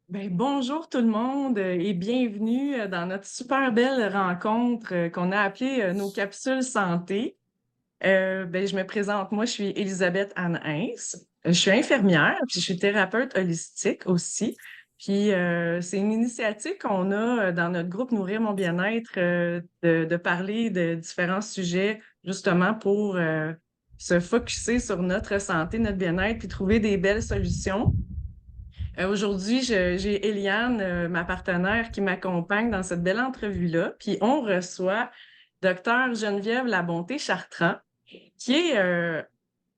Bonjour tout le monde et bienvenue dans notre super belle rencontre qu'on a appelée nos capsules santé. Je me présente, moi je suis Elisabeth Anne Hintz. Je suis infirmière puis je suis thérapeute holistique aussi. Puis c'est une initiative qu'on a dans notre groupe Nourrir mon bien-être de parler de différents sujets justement pour se focusser sur notre santé, notre bien-être puis trouver des belles solutions. Aujourd'hui, j'ai Eliane, ma partenaire, qui m'accompagne dans cette belle entrevue-là. Puis on reçoit Docteur Geneviève Labonté-Chartrand, qui est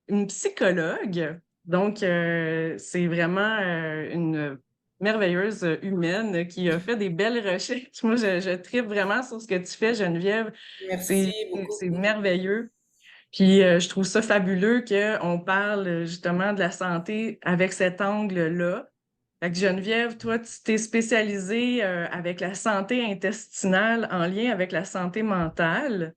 une psychologue. Donc, c'est vraiment une merveilleuse humaine qui a fait des belles recherches. Moi, je tripe vraiment sur ce que tu fais, Geneviève. Merci C'est, beaucoup. c'est merveilleux. Puis je trouve ça fabuleux qu'on parle justement de la santé avec cet angle-là. Fait que Geneviève, toi, tu t'es spécialisée avec la santé intestinale en lien avec la santé mentale.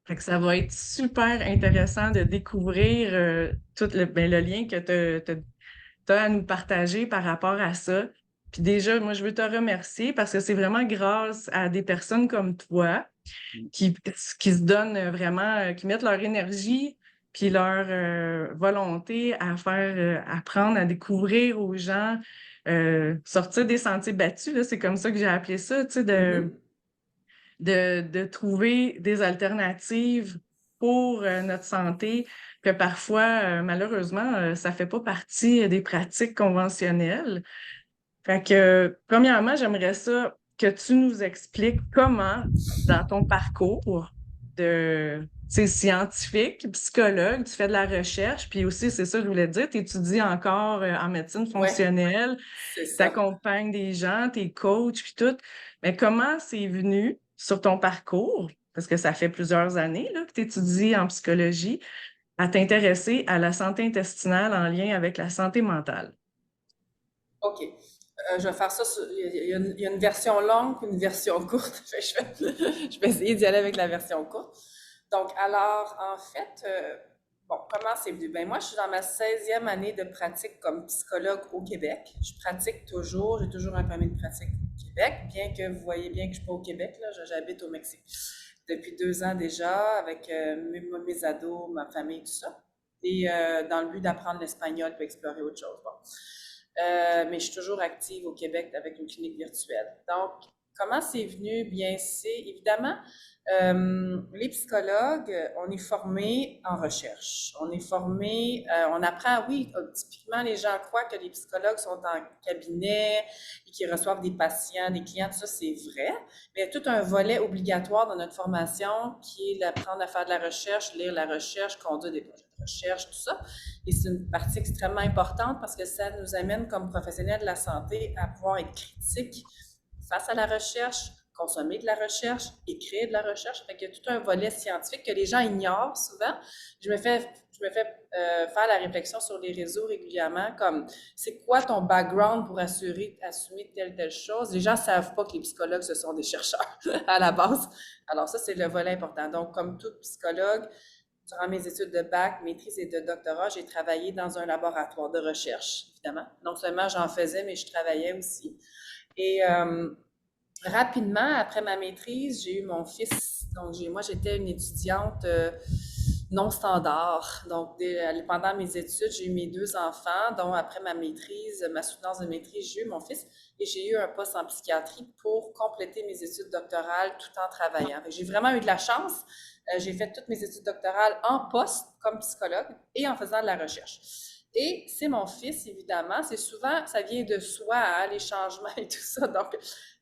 Fait que ça va être super intéressant de découvrir tout le lien que tu as à nous partager par rapport à ça. Puis déjà, moi, je veux te remercier parce que c'est vraiment grâce à des personnes comme toi qui, qui se donnent vraiment, qui mettent leur énergie puis leur volonté à faire apprendre, à découvrir aux gens, sortir des sentiers battus, là, c'est comme ça que j'ai appelé ça, tu sais, Mhm. de trouver des alternatives pour notre santé, que parfois, malheureusement, ça fait pas partie des pratiques conventionnelles. Fait que, premièrement, j'aimerais ça que tu nous expliques comment, dans ton parcours de, tu sais, scientifique, psychologue, tu fais de la recherche, puis aussi, c'est ça que je voulais te dire, tu étudies encore en médecine Ouais, fonctionnelle, c'est tu ça. accompagnes des gens, t'es coach, puis tout. Mais comment c'est venu sur ton parcours, parce que ça fait plusieurs années là, que tu étudies en psychologie, à t'intéresser à la santé intestinale en lien avec la santé mentale? OK. Je vais faire ça. Il y a une version longue et une version courte. Fait que je vais essayer d'y aller avec la version courte. Donc, alors, en fait, bon, comment c'est venu? Ben, moi, je suis dans ma 16e année de pratique comme psychologue au Québec. Je pratique toujours, j'ai toujours un permis de pratique au Québec, bien que vous voyez bien que je ne suis pas au Québec, là, j'habite au Mexique depuis 2 ans déjà, avec mes ados, ma famille, tout ça. Et dans le but d'apprendre l'espagnol et explorer autre chose. Bon. Mais je suis toujours active au Québec avec une clinique virtuelle. Donc, comment c'est venu? Bien, c'est évidemment, les psychologues, on est formés en recherche. On est formés, on apprend, oui, typiquement, les gens croient que les psychologues sont en cabinet et qu'ils reçoivent des patients, des clients, tout ça, c'est vrai. Mais il y a tout un volet obligatoire dans notre formation qui est d'apprendre à faire de la recherche, lire la recherche, conduire des projets de recherche, tout ça. Et c'est une partie extrêmement importante parce que ça nous amène comme professionnels de la santé à pouvoir être critiques face à la recherche, consommer de la recherche, écrire de la recherche. Fait qu'il y a tout un volet scientifique que les gens ignorent souvent. Je me fais faire la réflexion sur les réseaux régulièrement, comme c'est quoi ton background pour assumer telle chose. Les gens ne savent pas que les psychologues, ce sont des chercheurs à la base. Alors ça, c'est le volet important. Donc, comme tout psychologue, durant mes études de bac, maîtrise et de doctorat, j'ai travaillé dans un laboratoire de recherche, évidemment. Non seulement j'en faisais, mais je travaillais aussi. Et rapidement, après ma maîtrise, j'ai eu mon fils. Donc, moi, j'étais une étudiante non standard. Donc, pendant mes études, j'ai eu mes 2 enfants, dont après ma maîtrise, ma soutenance de maîtrise, j'ai eu mon fils et j'ai eu un poste en psychiatrie pour compléter mes études doctorales tout en travaillant. J'ai vraiment eu de la chance. J'ai fait toutes mes études doctorales en poste comme psychologue et en faisant de la recherche. Et c'est mon fils, évidemment. C'est souvent, ça vient de soi, hein, les changements et tout ça. Donc,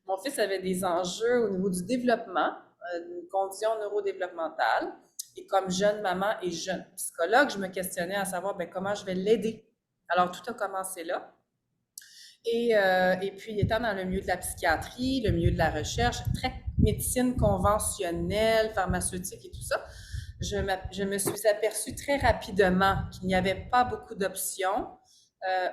mon fils avait des enjeux au niveau du développement, une condition neurodéveloppementale. Et comme jeune maman et jeune psychologue, je me questionnais à savoir ben, comment je vais l'aider. Alors, tout a commencé là. Et puis, étant dans le milieu de la psychiatrie, le milieu de la recherche, très médecine conventionnelle, pharmaceutique et tout ça, je me suis aperçue très rapidement qu'il n'y avait pas beaucoup d'options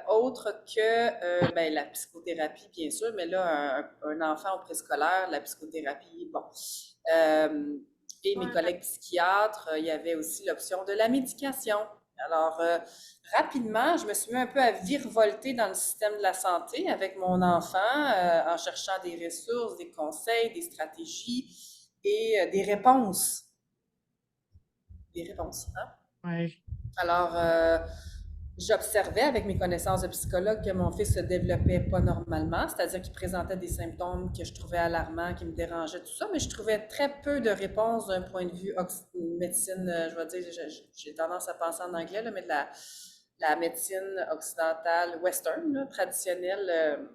autres que ben, la psychothérapie, bien sûr, mais là, un enfant au préscolaire, la psychothérapie, bon. Euh, et mes collègues psychiatres, il y avait aussi l'option de la médication. Alors, rapidement, je me suis mis un peu à virevolter dans le système de la santé avec mon enfant, en cherchant des ressources, des conseils, des stratégies et des réponses. Des réponses, hein? Ouais. Alors, j'observais avec mes connaissances de psychologue que mon fils se développait pas normalement, c'est-à-dire qu'il présentait des symptômes que je trouvais alarmants, qui me dérangeaient, tout ça, mais je trouvais très peu de réponses d'un point de vue médecine, je vais dire, j'ai tendance à penser en anglais, là, mais de la médecine occidentale, western, là, traditionnelle,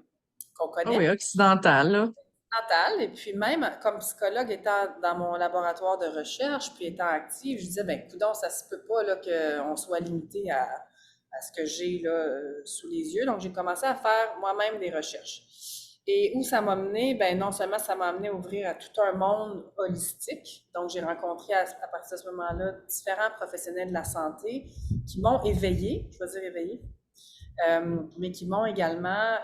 qu'on Ah oui, connaît. occidental, là. Mentale. Et puis même comme psychologue étant dans mon laboratoire de recherche, puis étant active, je disais, ben coudonc, ça se peut pas là, qu'on soit limité à ce que j'ai là sous les yeux. Donc j'ai commencé à faire moi-même des recherches. Et où ça m'a mené, ben non seulement ça m'a amené à ouvrir à tout un monde holistique. Donc j'ai rencontré à partir de ce moment-là différents professionnels de la santé qui m'ont éveillé, je veux dire éveillé, mais qui m'ont également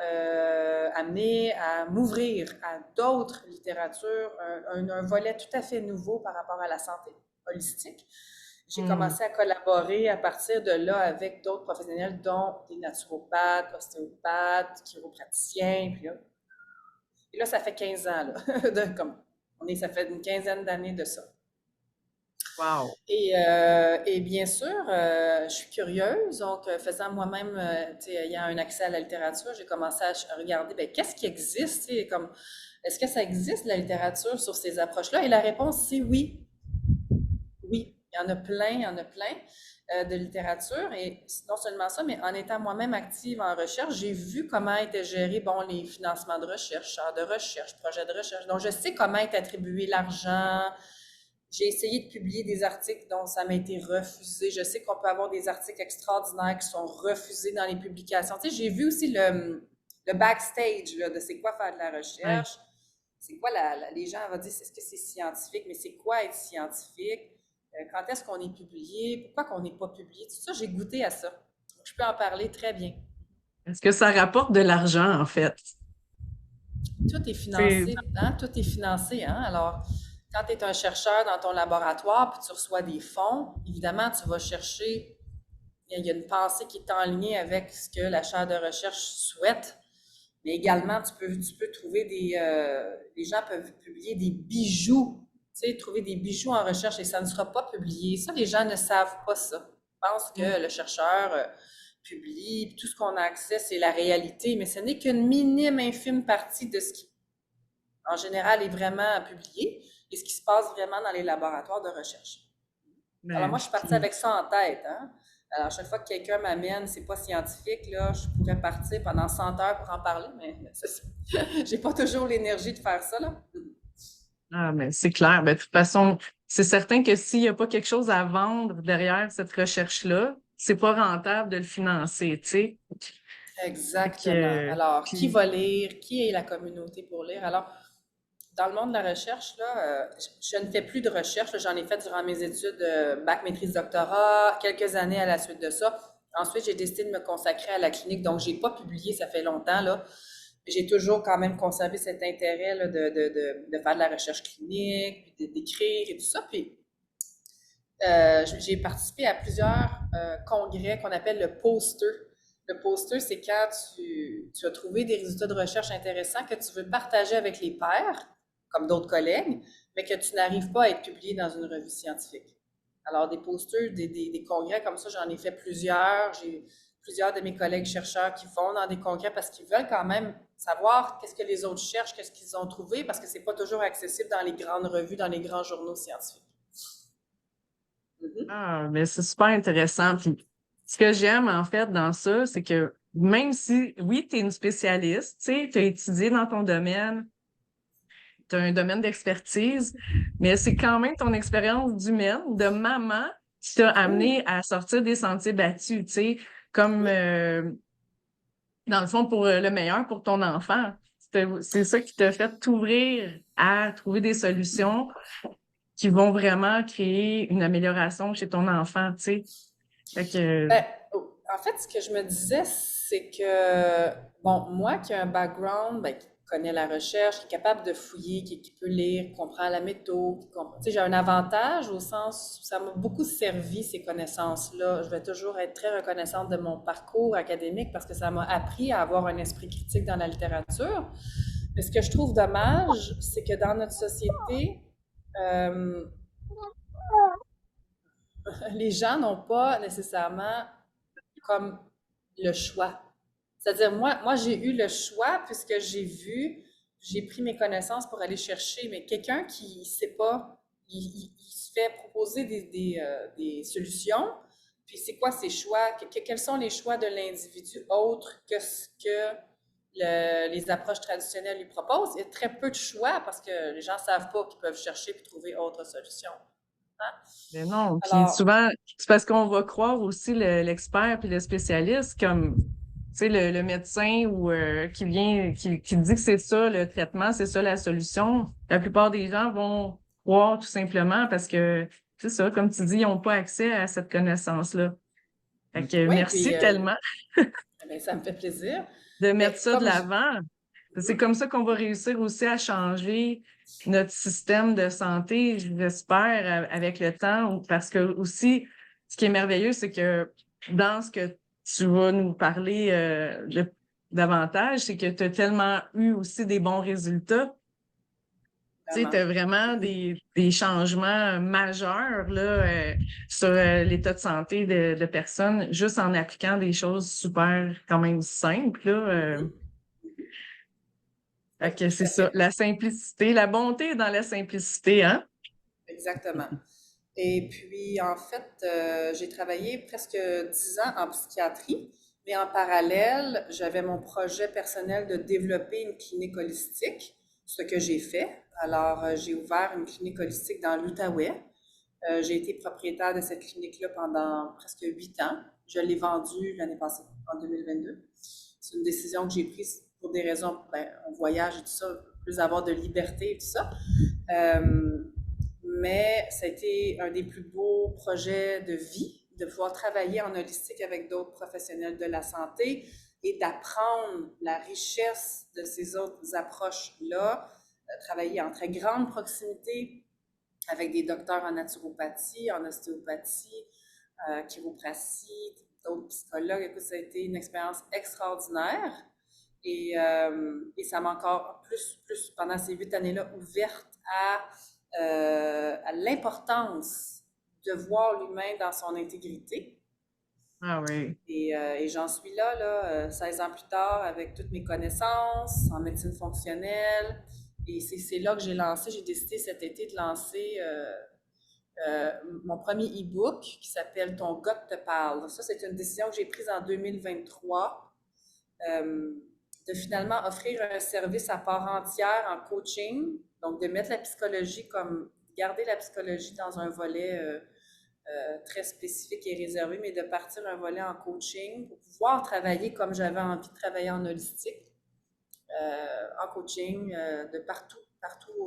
amené à m'ouvrir à d'autres littératures, un volet tout à fait nouveau par rapport à la santé holistique. J'ai Hmm. commencé à collaborer à partir de là avec d'autres professionnels, dont des naturopathes, ostéopathes, chiropraticiens. Puis là, et là, ça fait 15 ans, là, ça fait une quinzaine d'années de ça. Wow. Et bien sûr, je suis curieuse, donc faisant moi-même, ayant un accès à la littérature, j'ai commencé à regarder, ben, qu'est-ce qui existe, comme, est-ce que ça existe, la littérature sur ces approches-là? Et la réponse, c'est oui. Oui, il y en a plein, il y en a plein de littérature. Et non seulement ça, mais en étant moi-même active en recherche, j'ai vu comment étaient gérés, bon, les financements de recherche, chaires de recherche, projets de recherche. Donc, je sais comment est attribué l'argent. J'ai essayé de publier des articles dont ça m'a été refusé. Je sais qu'on peut avoir des articles extraordinaires qui sont refusés dans les publications. Tu sais, j'ai vu aussi le backstage là, de c'est quoi faire de la Ouais. recherche. C'est quoi les gens vont dire, est-ce que c'est scientifique, mais c'est quoi être scientifique? Quand est-ce qu'on est publié? Pourquoi qu'on n'est pas publié? Tout ça, j'ai goûté à ça. Je peux en parler très bien. Est-ce que ça rapporte de l'argent, en fait? Tout est C'est financé, hein? Tout est financé, hein? Alors, quand tu es un chercheur dans ton laboratoire puis tu reçois des fonds, évidemment, tu vas chercher, il y a une pensée qui est en lien avec ce que la chaire de recherche souhaite, mais également, tu peux trouver les gens peuvent publier des bijoux, tu sais, trouver des bijoux en recherche et ça ne sera pas publié. Ça, les gens ne savent pas ça. Ils pensent que le chercheur publie, puis tout ce qu'on a accès, c'est la réalité, mais ce n'est qu'une minime, infime partie de ce qui en général, est vraiment publié et ce qui se passe vraiment dans les laboratoires de recherche. Alors moi, ben, je suis partie puis avec ça en tête. Hein? Alors, chaque fois que quelqu'un m'amène, c'est pas scientifique, là, je pourrais partir pendant 100 heures pour en parler, mais j'ai pas toujours l'énergie de faire ça, là. ah, mais c'est clair. Ben, de toute façon, c'est certain que s'il n'y a pas quelque chose à vendre derrière cette recherche-là, c'est pas rentable de le financer, tu sais. Fait Exactement. que, Alors, qui puis, va lire? Qui est la communauté pour lire? Alors, dans le monde de la recherche, là, je ne fais plus de recherche. J'en ai fait durant mes études, bac, maîtrise, doctorat, quelques années à la suite de ça. Ensuite, j'ai décidé de me consacrer à la clinique, donc j'ai pas publié, ça fait longtemps, là. J'ai toujours quand même conservé cet intérêt là, de faire de la recherche clinique, puis d'écrire et tout ça. Puis j'ai participé à plusieurs congrès qu'on appelle le poster. Le poster, c'est quand tu as trouvé des résultats de recherche intéressants que tu veux partager avec les pairs, comme d'autres collègues, mais que tu n'arrives pas à être publié dans une revue scientifique. Alors, des posters, des congrès comme ça, j'en ai fait plusieurs. J'ai plusieurs de mes collègues chercheurs qui vont dans des congrès parce qu'ils veulent quand même savoir qu'est-ce que les autres cherchent, qu'est-ce qu'ils ont trouvé, parce que c'est pas toujours accessible dans les grandes revues, dans les grands journaux scientifiques. Mhm. ah, mais c'est super intéressant. Puis, ce que j'aime, en fait, dans ça, c'est que même si, oui, tu es une spécialiste, tu sais, tu as étudié dans ton domaine, tu as un domaine d'expertise, mais c'est quand même ton expérience d'humaine, de maman, qui t'a Oui, amené à sortir des sentiers battus, tu sais, comme, oui. dans le fond, pour le meilleur pour ton enfant. C'est ça qui t'a fait t'ouvrir à trouver des solutions qui vont vraiment créer une amélioration chez ton enfant, tu sais. Fait que, Ben, en fait, ce que je me disais, c'est que, bon, moi qui ai un background, ben, connaît la recherche, qui est capable de fouiller, qui peut lire, comprend la méthode. Tu sais, j'ai un avantage au sens où ça m'a beaucoup servi, ces connaissances-là. Je vais toujours être très reconnaissante de mon parcours académique parce que ça m'a appris à avoir un esprit critique dans la littérature. Mais ce que je trouve dommage, c'est que dans notre société, euh, les gens n'ont pas nécessairement comme le choix. C'est-à-dire, moi j'ai eu le choix puisque j'ai pris mes connaissances pour aller chercher, mais quelqu'un qui ne sait pas, il se fait proposer des solutions, puis c'est quoi ses choix, quels sont les choix de l'individu autres que ce que les approches traditionnelles lui proposent. Il y a très peu de choix parce que les gens ne savent pas qu'ils peuvent chercher puis trouver autre solution. Hein? Mais non, puis Alors, souvent, c'est parce qu'on va croire aussi l'expert puis le spécialiste comme, tu sais, le médecin ou qui dit que c'est ça le traitement, c'est ça la solution. La plupart des gens vont croire tout simplement parce que, c'est ça, comme tu dis, ils n'ont pas accès à cette connaissance-là. Fait que oui, puis merci tellement ben, ça me fait plaisir. de mettre Mais ça de l'avant. C'est comme ça qu'on va réussir aussi à changer notre système de santé, j'espère, avec le temps. Parce que aussi, ce qui est merveilleux, c'est que dans ce que tu vas nous parler davantage, c'est que tu as tellement eu aussi des bons résultats. Tu sais, tu vraiment. as vraiment des changements majeurs là, sur l'état de santé de personnes, juste en appliquant des choses super quand même simples. Là, Mhm. Oui, Fait que tout c'est à ça, fait. la simplicité, la bonté est dans la simplicité, hein? Exactement. Et puis, en fait, j'ai travaillé presque 10 ans en psychiatrie, mais en parallèle, j'avais mon projet personnel de développer une clinique holistique, ce que j'ai fait. Alors, j'ai ouvert une clinique holistique dans l'Outaouais. J'ai été propriétaire de cette clinique-là pendant presque 8 ans. Je l'ai vendue l'année passée, en 2022. C'est une décision que j'ai prise pour des raisons, ben, on voyage et tout ça, plus avoir de liberté et tout ça. Euh, mais ça a été un des plus beaux projets de vie, de pouvoir travailler en holistique avec d'autres professionnels de la santé et d'apprendre la richesse de ces autres approches-là, travailler en très grande proximité avec des docteurs en naturopathie, en ostéopathie, chiropratie, d'autres psychologues. Écoute, ça a été une expérience extraordinaire. Et ça m'a encore plus pendant ces 8 années-là, ouverte à l'importance de voir l'humain dans son intégrité. Ah oui. Et j'en suis là, 16 ans plus tard, avec toutes mes connaissances en médecine fonctionnelle. Et c'est là que j'ai décidé cet été de lancer euh, mon premier e-book qui s'appelle Ton gut te parle. Ça, c'est une décision que j'ai prise en 2023, euh, de finalement offrir un service à part entière en coaching, donc de mettre la psychologie comme, garder la psychologie dans un volet très spécifique et réservé, mais de partir un volet en coaching pour pouvoir travailler comme j'avais envie de travailler en holistique, en coaching de partout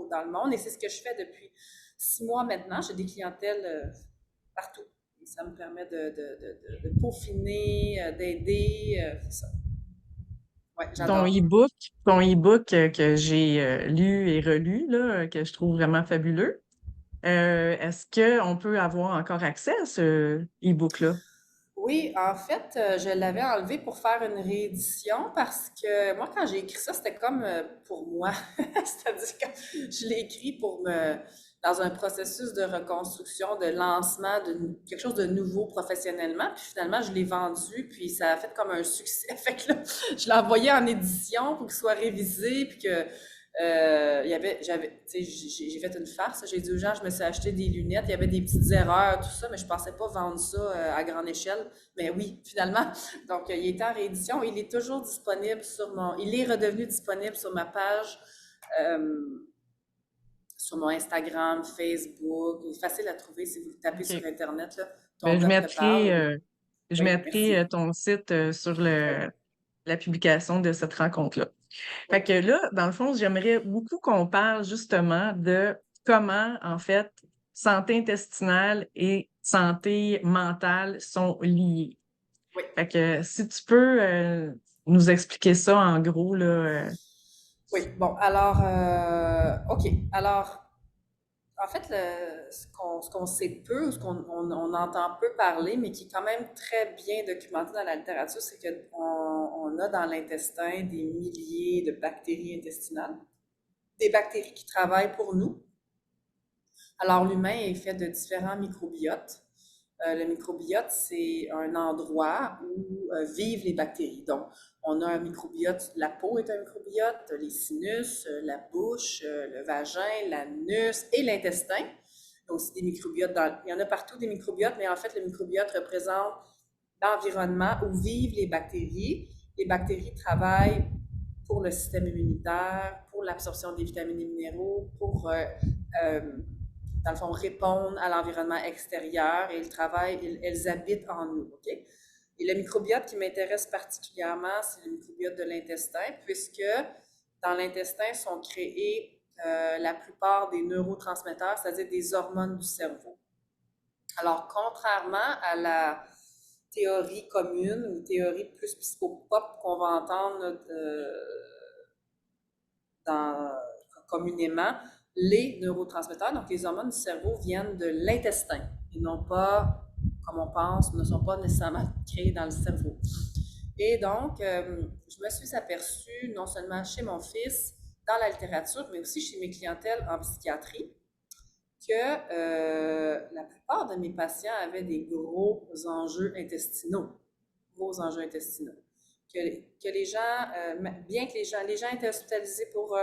dans le monde. Et c'est ce que je fais depuis 6 mois maintenant. J'ai des clientèles partout. Et ça me permet de peaufiner, d'aider. C'est ça. Ouais, Ton j'adore. e-book, ton e-book que j'ai lu et relu, là, que je trouve vraiment fabuleux. Est-ce qu'on peut avoir encore accès à ce e-book-là? Oui, en fait, je l'avais enlevé pour faire une réédition parce que moi, quand j'ai écrit ça, c'était comme pour moi. C'est-à-dire que je l'ai écrit dans un processus de reconstruction, de lancement de quelque chose de nouveau professionnellement. Puis finalement, je l'ai vendu, puis ça a fait comme un succès. Fait que là, je l'ai envoyé en édition pour qu'il soit révisé, puis que j'ai fait une farce. J'ai dit aux gens, je me suis acheté des lunettes. Il y avait des petites erreurs, tout ça, mais je pensais pas vendre ça à grande échelle. Mais oui, finalement. Donc, il est en réédition. Il est toujours disponible il est redevenu disponible sur ma page, euh, sur mon Instagram, Facebook. Il est facile à trouver si vous le tapez sur OK. Internet, là. Ton Ben, gars te parle. je Oui, mettrai merci. ton site sur Oui, la publication de cette rencontre-là. oui. Fait que là, dans le fond, j'aimerais beaucoup qu'on parle justement de comment, en fait, santé intestinale et santé mentale sont liées. Oui. Fait que si tu peux nous expliquer ça en gros, là. Oui, bon, alors, OK. Alors, en fait, ce qu'on sait peu, ou ce qu'on on entend peu parler, mais qui est quand même très bien documenté dans la littérature, c'est qu'on a dans l'intestin des milliers de bactéries intestinales, des bactéries qui travaillent pour nous. Alors, l'humain est fait de différents microbiotes. Le microbiote, c'est un endroit où vivent les bactéries. Donc, on a un microbiote, la peau est un microbiote, les sinus, la bouche, le vagin, l'anus et l'intestin. Il y a aussi des microbiotes il y en a partout des microbiotes, mais en fait, le microbiote représente l'environnement où vivent les bactéries. Les bactéries travaillent pour le système immunitaire, pour l'absorption des vitamines et minéraux, pour euh, dans le fond, répondent à l'environnement extérieur et elles habitent en nous. OK? Et le microbiote qui m'intéresse particulièrement, c'est le microbiote de l'intestin, puisque dans l'intestin sont créés la plupart des neurotransmetteurs, c'est-à-dire des hormones du cerveau. Alors, contrairement à la théorie commune ou théorie plus psychopop qu'on va entendre dans, communément, les neurotransmetteurs, donc les hormones du cerveau, viennent de l'intestin et non pas, comme on pense, ne sont pas nécessairement créés dans le cerveau. Et donc, je me suis aperçue, non seulement chez mon fils, dans la littérature, mais aussi chez mes clientèles en psychiatrie, que la plupart de mes patients avaient des gros enjeux intestinaux. Gros enjeux intestinaux. Que les gens, bien que les gens étaient hospitalisés pour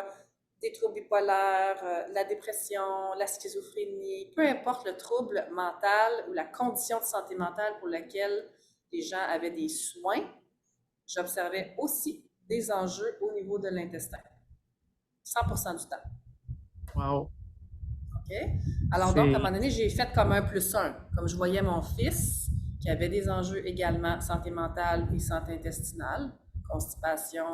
des troubles bipolaires, la dépression, la schizophrénie, peu importe le trouble mental ou la condition de santé mentale pour laquelle les gens avaient des soins, j'observais aussi des enjeux au niveau de l'intestin, 100% du temps. Wow. OK? Alors donc, à un C'est moment donné, j'ai fait comme un plus un. Comme je voyais mon fils, qui avait des enjeux également santé mentale et santé intestinale, constipation,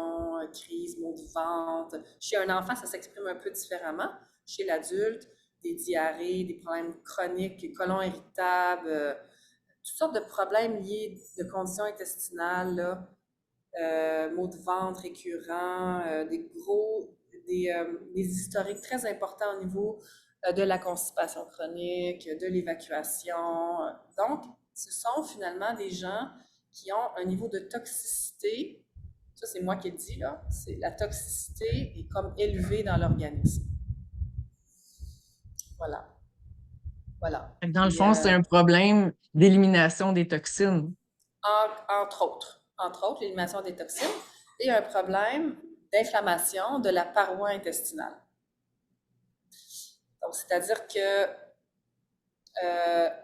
crise, maux de ventre. Chez un enfant, ça s'exprime un peu différemment. Chez l'adulte, des diarrhées, des problèmes chroniques, colon irritable, toutes sortes de problèmes liés de conditions intestinales, là, maux de ventre récurrents, des historiques très importants au niveau de la constipation chronique, de l'évacuation. Donc, ce sont finalement des gens qui ont un niveau de toxicité, ça c'est moi qui le dis là, c'est la toxicité est comme élevée dans l'organisme. Voilà, voilà. dans le Et, fond, c'est un problème d'élimination des toxines. entre autres, l'élimination des toxines et un problème d'inflammation de la paroi intestinale. Donc, c'est-à-dire que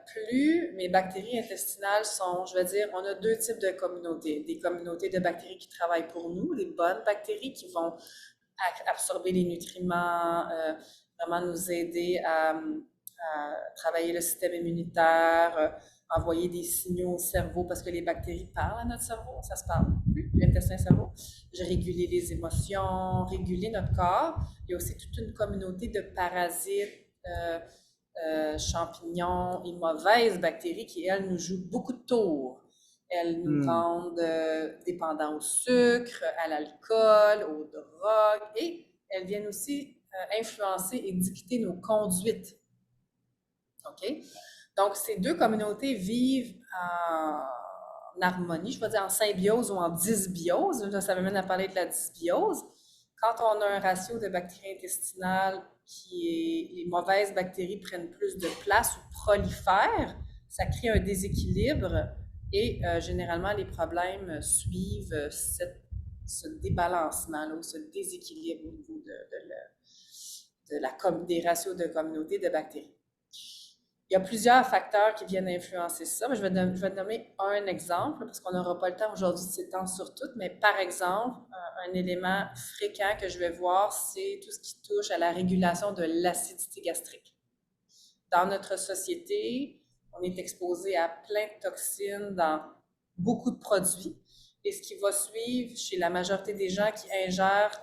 plus mes bactéries intestinales sont, je veux dire, on a deux types de communautés. Des communautés de bactéries qui travaillent pour nous, des bonnes bactéries qui vont absorber les nutriments, vraiment nous aider à travailler le système immunitaire, envoyer des signaux au cerveau parce que les bactéries parlent à notre cerveau, ça se parle plus, l'intestin-cerveau. Réguler les émotions, réguler notre corps. Il y a aussi toute une communauté de parasites, champignons et mauvaises bactéries qui, elles, nous jouent beaucoup de tours. Elles nous Hmm. rendent dépendants au sucre, à l'alcool, aux drogues et elles viennent aussi influencer et dicter nos conduites. OK? Donc, ces deux communautés vivent en harmonie, je vais dire en symbiose ou en dysbiose. Ça m'amène à parler de la dysbiose. Quand on a un ratio de bactéries intestinales qui est, les mauvaises bactéries prennent plus de place ou prolifèrent, ça crée un déséquilibre et généralement les problèmes suivent ce débalancement, ou ce déséquilibre au niveau des ratios de communauté de bactéries. Il y a plusieurs facteurs qui viennent influencer ça. Je vais te nommer un exemple, parce qu'on n'aura pas le temps aujourd'hui de s'étendre sur tout, mais par exemple, un élément fréquent que je vais voir, c'est tout ce qui touche à la régulation de l'acidité gastrique. Dans notre société, on est exposé à plein de toxines dans beaucoup de produits. Et ce qui va suivre chez la majorité des gens qui ingèrent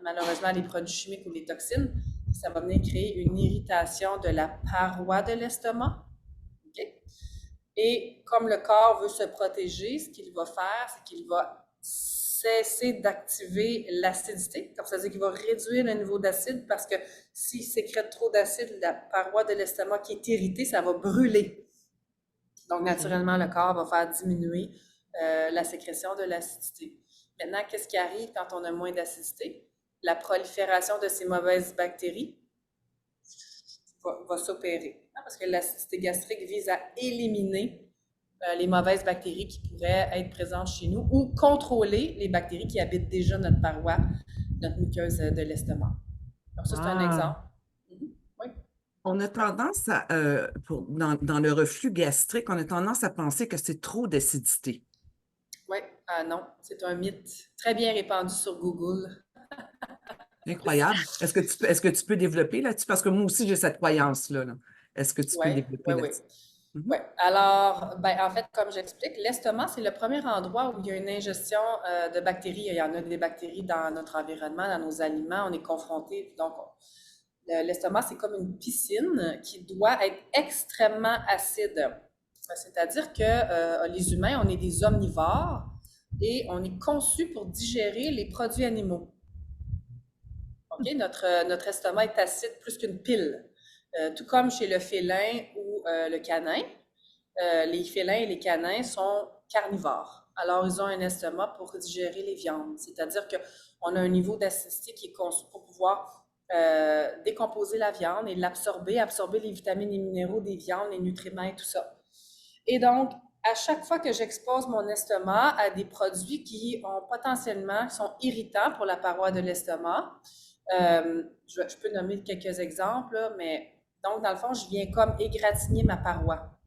malheureusement les produits chimiques ou les toxines, ça va venir créer une irritation de la paroi de l'estomac. Okay? Et comme le corps veut se protéger, ce qu'il va faire, c'est qu'il va cesser d'activer l'acidité. Comme ça veut dire qu'il va réduire le niveau d'acide parce que s'il sécrète trop d'acide, la paroi de l'estomac qui est irritée, ça va brûler. Donc, naturellement, le corps va faire diminuer la sécrétion de l'acidité. Maintenant, qu'est-ce qui arrive quand on a moins d'acidité? La prolifération de ces mauvaises bactéries va s'opérer. Parce que l'acidité gastrique vise à éliminer les mauvaises bactéries qui pourraient être présentes chez nous ou contrôler les bactéries qui habitent déjà notre paroi, notre muqueuse de l'estomac. Donc, ça, c'est un exemple. Oui. On a tendance à, dans le reflux gastrique, on a tendance à penser que c'est trop d'acidité. Oui, non, c'est un mythe très bien répandu sur Google. Incroyable. Est-ce que tu peux développer là-dessus? Parce que moi aussi, j'ai cette croyance-là. Là. Est-ce que tu peux développer là-dessus? Oui. Alors, en fait, comme j'explique, l'estomac, c'est le premier endroit où il y a une ingestion de bactéries. Il y en a des bactéries dans notre environnement, dans nos aliments. On est confronté. Donc, l'estomac, c'est comme une piscine qui doit être extrêmement acide. C'est-à-dire que les humains, on est des omnivores et on est conçus pour digérer les produits animaux. Okay? Notre estomac est acide plus qu'une pile. Tout comme chez le félin ou le canin, les félins et les canins sont carnivores. Alors, ils ont un estomac pour digérer les viandes. C'est-à-dire qu'on a un niveau d'acidité qui est conçu pour pouvoir décomposer la viande et l'absorber, absorber les vitamines et minéraux des viandes, les nutriments et tout ça. Et donc, à chaque fois que j'expose mon estomac à des produits qui sont irritants pour la paroi de l'estomac, je peux nommer quelques exemples, là, mais donc, dans le fond, je viens comme égratigner ma paroi.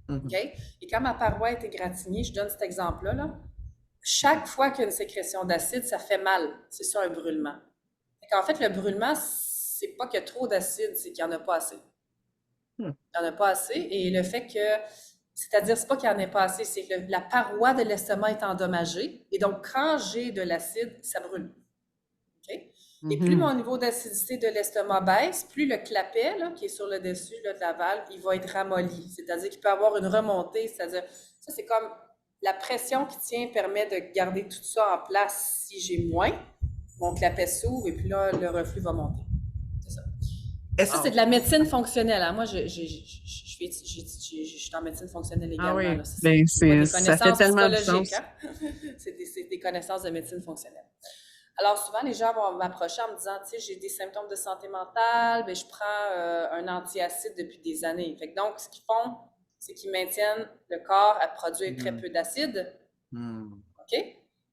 Okay? Et quand ma paroi est égratignée, je donne cet exemple-là, là, chaque fois qu'il y a une sécrétion d'acide, ça fait mal. C'est ça, un brûlement. En fait, le brûlement, c'est pas qu'il y a trop d'acide, c'est qu'il n'y en a pas assez. Il n'y en a pas assez. Et le fait que, c'est-à-dire, c'est pas qu'il n'y en ait pas assez, c'est que la paroi de l'estomac est endommagée. Et donc, quand j'ai de l'acide, ça brûle. Okay? Et plus mon niveau d'acidité de l'estomac baisse, plus le clapet, là, qui est sur le dessus là, de la valve, il va être ramolli. C'est-à-dire qu'il peut avoir une remontée. C'est-à-dire, ça, c'est comme la pression qui tient permet de garder tout ça en place. Si j'ai moins, mon clapet s'ouvre et puis là, le reflux va monter. C'est ça. Ça, c'est de la médecine fonctionnelle. Hein? Moi, je suis en médecine fonctionnelle également. Ah oui, là. ça fait tellement de sens. Hein? C'est des connaissances de médecine fonctionnelle. Alors, souvent, les gens vont m'approcher en me disant, tu sais, j'ai des symptômes de santé mentale, je prends un antiacide depuis des années. Fait que donc, ce qu'ils font, c'est qu'ils maintiennent le corps à produire très peu d'acide. OK?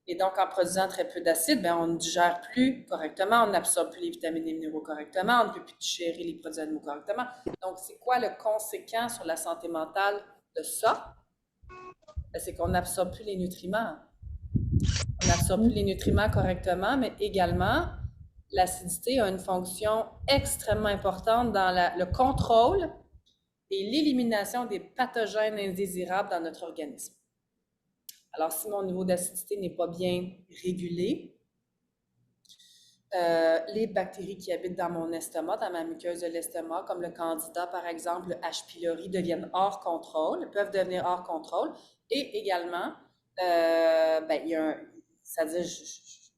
Et donc, en produisant très peu d'acide, on ne digère plus correctement, on n'absorbe plus les vitamines et minéraux correctement, on ne peut plus digérer les produits animaux correctement. Donc, c'est quoi le conséquent sur la santé mentale de ça? C'est qu'on n'absorbe plus les nutriments. On n'absorbe plus les nutriments correctement, mais également, l'acidité a une fonction extrêmement importante dans le contrôle et l'élimination des pathogènes indésirables dans notre organisme. Alors, si mon niveau d'acidité n'est pas bien régulé, les bactéries qui habitent dans mon estomac, dans ma muqueuse de l'estomac, comme le candida, par exemple, le H. pylori, deviennent hors contrôle, peuvent devenir hors contrôle. Et également, il y a c'est-à-dire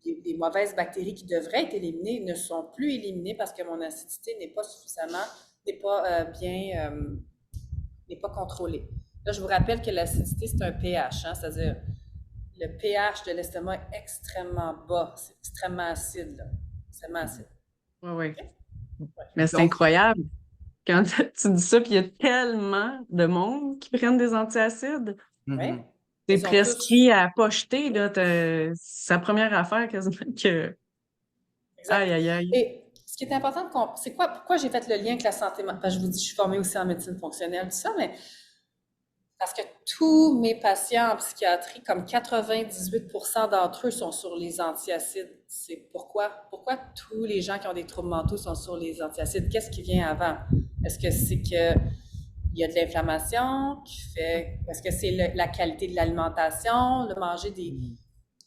des mauvaises bactéries qui devraient être éliminées ne sont plus éliminées parce que mon acidité n'est pas suffisamment, n'est pas contrôlée. Là, je vous rappelle que l'acidité, c'est un pH, hein, c'est-à-dire le pH de l'estomac est extrêmement bas, c'est extrêmement acide, là. Extrêmement acide. Oui. Mais c'est incroyable. Quand tu dis ça, puis il y a tellement de monde qui prennent des antiacides. Oui. C'est prescrit à pas jeter, là. C'est la première affaire quasiment que. Exact. Aïe, aïe, aïe. Et ce qui est important, c'est pourquoi j'ai fait le lien avec la santé mentale? Parce que je vous dis, je suis formée aussi en médecine fonctionnelle, tout ça, mais parce que tous mes patients en psychiatrie, comme 98% d'entre eux sont sur les antiacides. C'est pourquoi tous les gens qui ont des troubles mentaux sont sur les antiacides? Qu'est-ce qui vient avant? Est-ce que c'est que il y a de l'inflammation est-ce que c'est la qualité de l'alimentation, le manger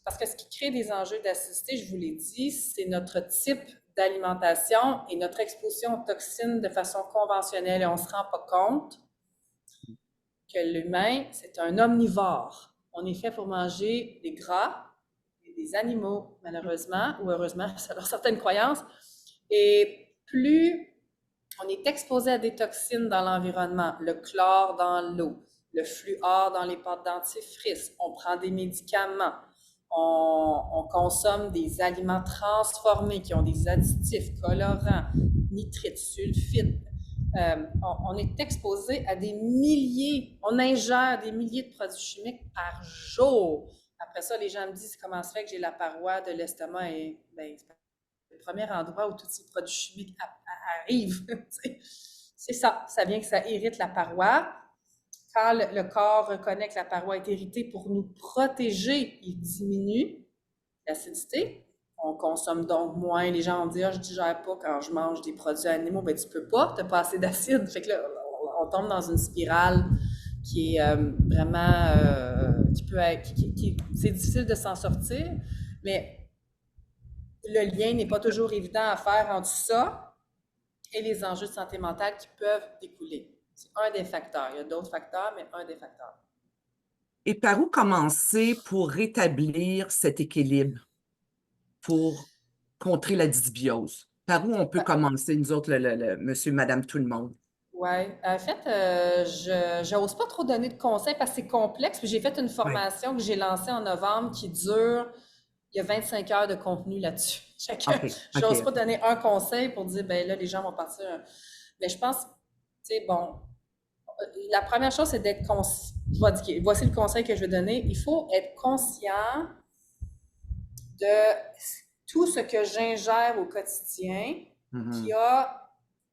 parce que ce qui crée des enjeux d'acidité, je vous l'ai dit, c'est notre type d'alimentation et notre exposition aux toxines de façon conventionnelle et on ne se rend pas compte que l'humain, c'est un omnivore. On est fait pour manger des gras, des animaux, malheureusement, ou heureusement, selon certaines croyances. Et plus on est exposé à des toxines dans l'environnement, le chlore dans l'eau, le fluor dans les pâtes dentifrice, on prend des médicaments, on consomme des aliments transformés qui ont des additifs, colorants, nitrites, sulfites. On est exposé à des milliers, on ingère des milliers de produits chimiques par jour. Après ça, les gens me disent comment se fait que j'ai la paroi de l'estomac et ben, c'est le premier endroit où tous ces produits chimiques arrivent. C'est ça, ça vient que ça irrite la paroi. Quand le corps reconnaît que la paroi est irritée pour nous protéger, il diminue l'acidité. On consomme donc moins. Les gens vont dire, ah, je digère pas quand je mange des produits animaux. Ben, tu peux pas, t'as pas assez d'acide. Fait que là, on tombe dans une spirale qui est vraiment, qui peut être, c'est difficile de s'en sortir, mais le lien n'est pas toujours évident à faire entre ça et les enjeux de santé mentale qui peuvent découler. C'est un des facteurs. Il y a d'autres facteurs, mais un des facteurs. Et par où commencer pour rétablir cet équilibre, pour contrer la dysbiose? Par où on peut commencer, nous autres, monsieur, madame, tout le monde? Oui, en fait, je n'ose pas trop donner de conseils parce que c'est complexe. Puis j'ai fait une formation que j'ai lancée en novembre qui dure, il y a 25 heures de contenu là-dessus. Je n'ose pas donner un conseil pour dire, ben là, les gens vont partir. Mais je pense, tu sais, bon, la première chose, c'est d'être conscient. Voici le conseil que je vais donner. Il faut être conscient de tout ce que j'ingère au quotidien qui a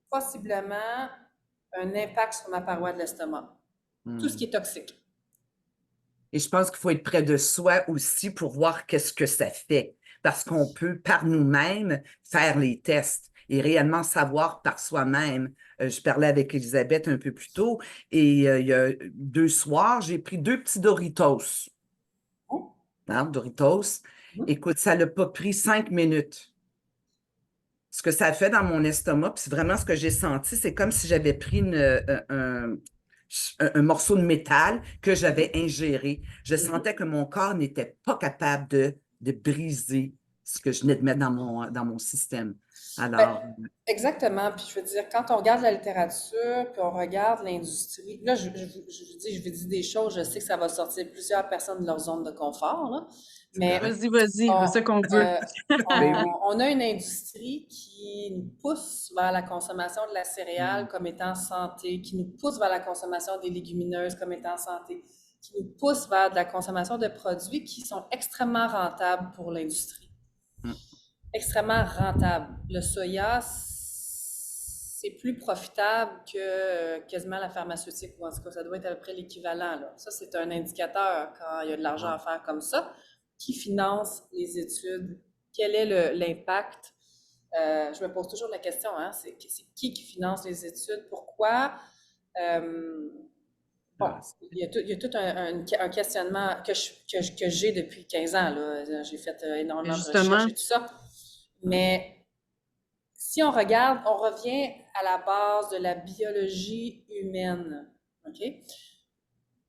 possiblement un impact sur ma paroi de l'estomac. Tout ce qui est toxique. Et je pense qu'il faut être près de soi aussi pour voir qu'est-ce que ça fait. Parce qu'on peut, par nous-mêmes, faire les tests et réellement savoir par soi-même. Je parlais avec Elisabeth un peu plus tôt et il y a 2 soirs, j'ai pris 2 petits Doritos. Hein, Doritos. Écoute, ça n'a pas pris 5 minutes. Ce que ça a fait dans mon estomac, puis c'est vraiment ce que j'ai senti, c'est comme si j'avais pris un morceau de métal que j'avais ingéré. Je sentais que mon corps n'était pas capable de briser ce que je venais de mettre dans mon système. Alors, exactement. Puis je veux dire, quand on regarde la littérature, puis on regarde l'industrie, là, je vous dis des choses, je sais que ça va sortir plusieurs personnes de leur zone de confort, là. Mais vas-y, c'est ça qu'on veut. On a une industrie qui nous pousse vers la consommation de la céréale comme étant santé, qui nous pousse vers la consommation des légumineuses comme étant santé, qui nous pousse vers de la consommation de produits qui sont extrêmement rentables pour l'industrie. Extrêmement rentable. Le soya, c'est plus profitable que quasiment la pharmaceutique, ou en tout cas, ça doit être à peu près l'équivalent, là. Ça, c'est un indicateur quand il y a de l'argent à faire comme ça. Qui finance les études? Quel est l'impact? Je me pose toujours la question, hein, c'est qui finance les études? Pourquoi? Bon, il y a tout un questionnement que j'ai depuis 15 ans, là. J'ai fait énormément de recherches et tout ça. Mais si on regarde, on revient à la base de la biologie humaine. OK?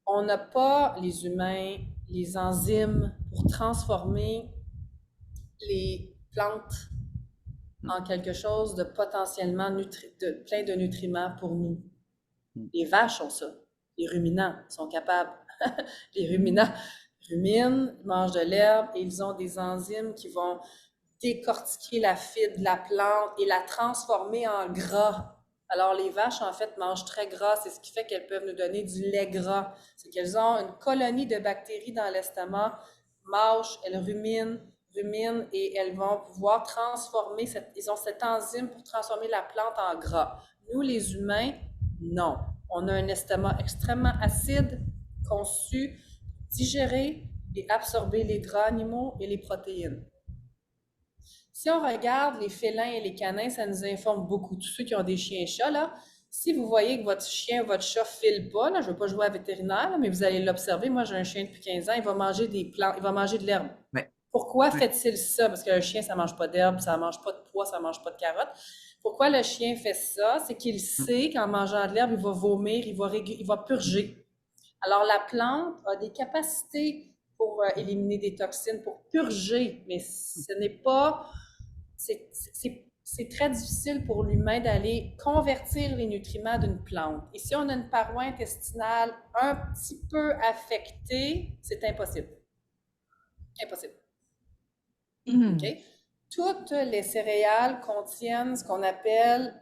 On n'a pas, les humains, les enzymes pour transformer les plantes en quelque chose de potentiellement plein de nutriments pour nous. Les vaches ont ça. Les ruminants sont capables. Les ruminants ruminent, mangent de l'herbe et ils ont des enzymes qui vont décortiquer la fibre de la plante et la transformer en gras. Alors, les vaches, en fait, mangent très gras. C'est ce qui fait qu'elles peuvent nous donner du lait gras. C'est qu'elles ont une colonie de bactéries dans l'estomac, mâchent, elles ruminent et elles vont pouvoir transformer, ils ont cette enzyme pour transformer la plante en gras. Nous, les humains, non. On a un estomac extrêmement acide, conçu pour digérer et absorber les gras animaux et les protéines. Si on regarde les félins et les canins, ça nous informe beaucoup. Tous ceux qui ont des chiens et chats, là, si vous voyez que votre chien ou votre chat ne file pas, là, je ne veux pas jouer à vétérinaire, là, mais vous allez l'observer. Moi, j'ai un chien depuis 15 ans, il va manger des plantes, il va manger de l'herbe. Ouais. Pourquoi fait-il ça? Parce qu'un chien, ça ne mange pas d'herbe, ça ne mange pas de pois, ça ne mange pas de carottes. Pourquoi le chien fait ça? C'est qu'il sait qu'en mangeant de l'herbe, il va vomir, il va purger. Alors, la plante a des capacités pour éliminer des toxines, pour purger, mais ce n'est pas... C'est très difficile pour l'humain d'aller convertir les nutriments d'une plante. Et si on a une paroi intestinale un petit peu affectée, c'est impossible. Impossible. OK? Toutes les céréales contiennent ce qu'on appelle,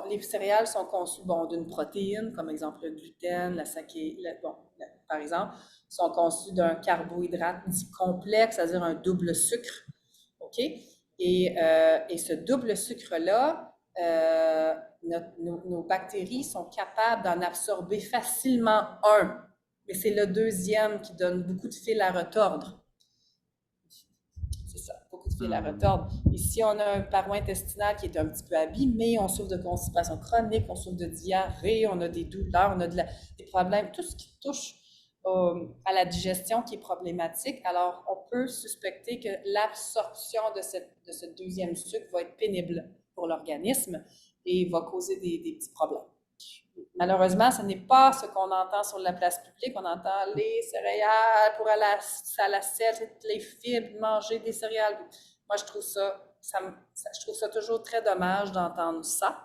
les céréales sont conçues d'une protéine, comme exemple le gluten, par exemple, sont conçues d'un carbohydrate dit complexe, c'est-à-dire un double sucre. OK? Et ce double sucre-là, nos bactéries sont capables d'en absorber facilement un, mais c'est le deuxième qui donne beaucoup de fil à retordre. C'est ça, beaucoup de fil à retordre. Et si on a un paroi intestinal qui est un petit peu abîmé, on souffre de constipation chronique, on souffre de diarrhée, on a des douleurs, on a des problèmes, tout ce qui touche à la digestion qui est problématique, alors on peut suspecter que l'absorption de ce deuxième sucre va être pénible pour l'organisme et va causer des petits problèmes. Malheureusement, ce n'est pas ce qu'on entend sur la place publique. On entend les céréales pour aller à la selle, les fibres, manger des céréales. Moi, je trouve ça toujours très dommage d'entendre ça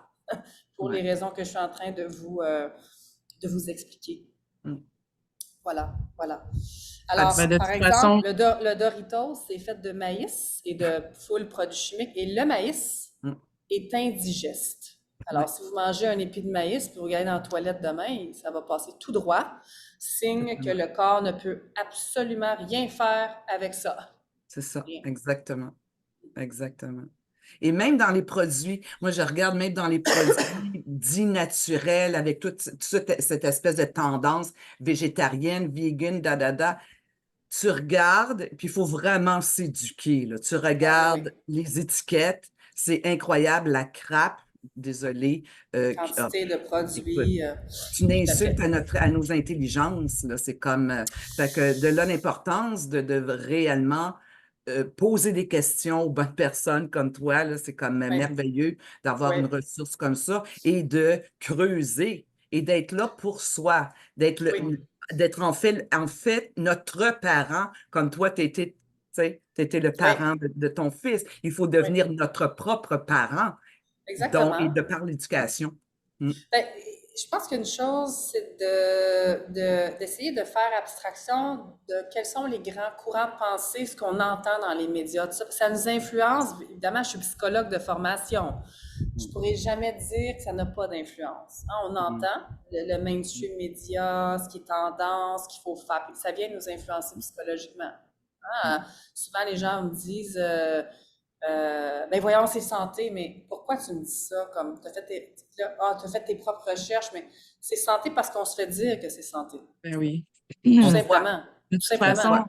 pour les raisons que je suis en train de vous expliquer. Voilà. Alors, par exemple, le Doritos, c'est fait de maïs et de full produits chimiques. Et le maïs est indigeste. Alors, si vous mangez un épi de maïs puis vous regardez dans la toilette demain, ça va passer tout droit. Signe que le corps ne peut absolument rien faire avec ça. C'est ça, exactement. Exactement. Et même dans les produits, moi je regarde même dans les produits dits naturels avec toute cette espèce de tendance végétarienne, vegan, tu regardes, puis il faut vraiment s'éduquer, là. Tu regardes les étiquettes, c'est incroyable, la crappe, désolée. Quantité de produits. C'est une insulte à nos intelligences, là. C'est comme, fait que de là l'importance de réellement poser des questions aux bonnes personnes comme toi, là, c'est comme merveilleux d'avoir une ressource comme ça et de creuser et d'être là pour soi, d'être en fait notre parent, comme toi, tu étais le parent de ton fils. Il faut devenir notre propre parent. Exactement. Et de par l'éducation. Je pense qu'une chose, c'est d'essayer de faire abstraction de quels sont les grands courants de pensée, ce qu'on entend dans les médias. Ça nous influence. Évidemment, je suis psychologue de formation. Je ne pourrais jamais dire que ça n'a pas d'influence. On entend le mainstream média, ce qui est tendance, ce qu'il faut faire. Ça vient nous influencer psychologiquement. Souvent, les gens me disent ben voyons, c'est santé, mais pourquoi tu me dis ça? Comme, tu as fait tes propres recherches, mais c'est santé parce qu'on se fait dire que c'est santé. Ben oui. Tout simplement. De toute façon,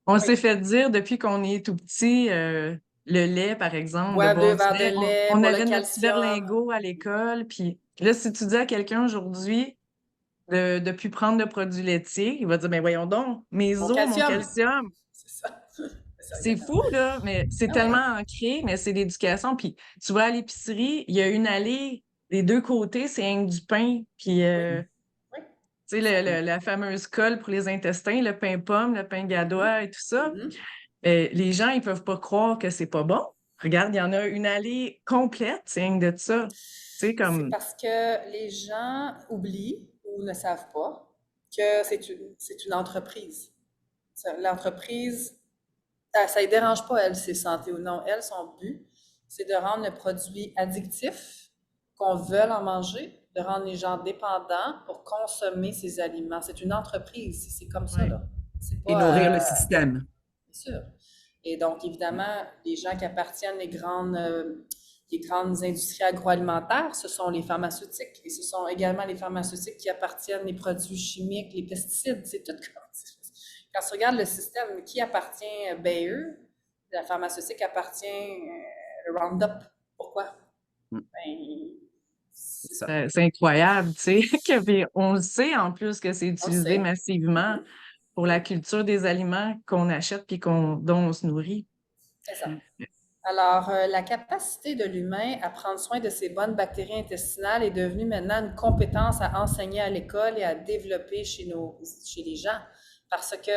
on s'est fait dire depuis qu'on est tout petit, le lait, par exemple, boire de 2 verres de lait, on pour avait le notre petit calcium. berlingot à l'école, puis là, si tu dis à quelqu'un aujourd'hui de ne plus prendre de produits laitiers, il va dire, ben voyons donc, mes os, mon calcium. C'est ça. C'est fou, là, mais c'est tellement ancré, mais c'est l'éducation. Puis tu vas à l'épicerie, il y a une allée, les deux côtés, c'est rien que du pain. Puis, tu sais, la fameuse colle pour les intestins, le pain pomme, le pain gadois et tout ça. Les gens, ils peuvent pas croire que c'est pas bon. Regarde, il y en a une allée complète, c'est rien que de ça. C'est parce que les gens oublient ou ne savent pas que c'est une entreprise. L'entreprise, ça ne les dérange pas, elle, c'est santé ou non. Elle, son but, c'est de rendre le produit addictif, qu'on veuille en manger, de rendre les gens dépendants pour consommer ces aliments. C'est une entreprise, c'est comme ça, là. Et nourrir le système. Bien sûr. Et donc, évidemment, les gens qui appartiennent les grandes industries agroalimentaires, ce sont les pharmaceutiques. Et ce sont également les pharmaceutiques qui appartiennent les produits chimiques, les pesticides. C'est tout comme ça. Quand tu regardes le système, qui appartient Bayer? La pharmaceutique appartient Roundup. Pourquoi? C'est incroyable, tu sais. On le sait en plus que c'est utilisé massivement pour la culture des aliments qu'on achète et dont on se nourrit. C'est ça. Alors, la capacité de l'humain à prendre soin de ses bonnes bactéries intestinales est devenue maintenant une compétence à enseigner à l'école et à développer chez les gens. Parce que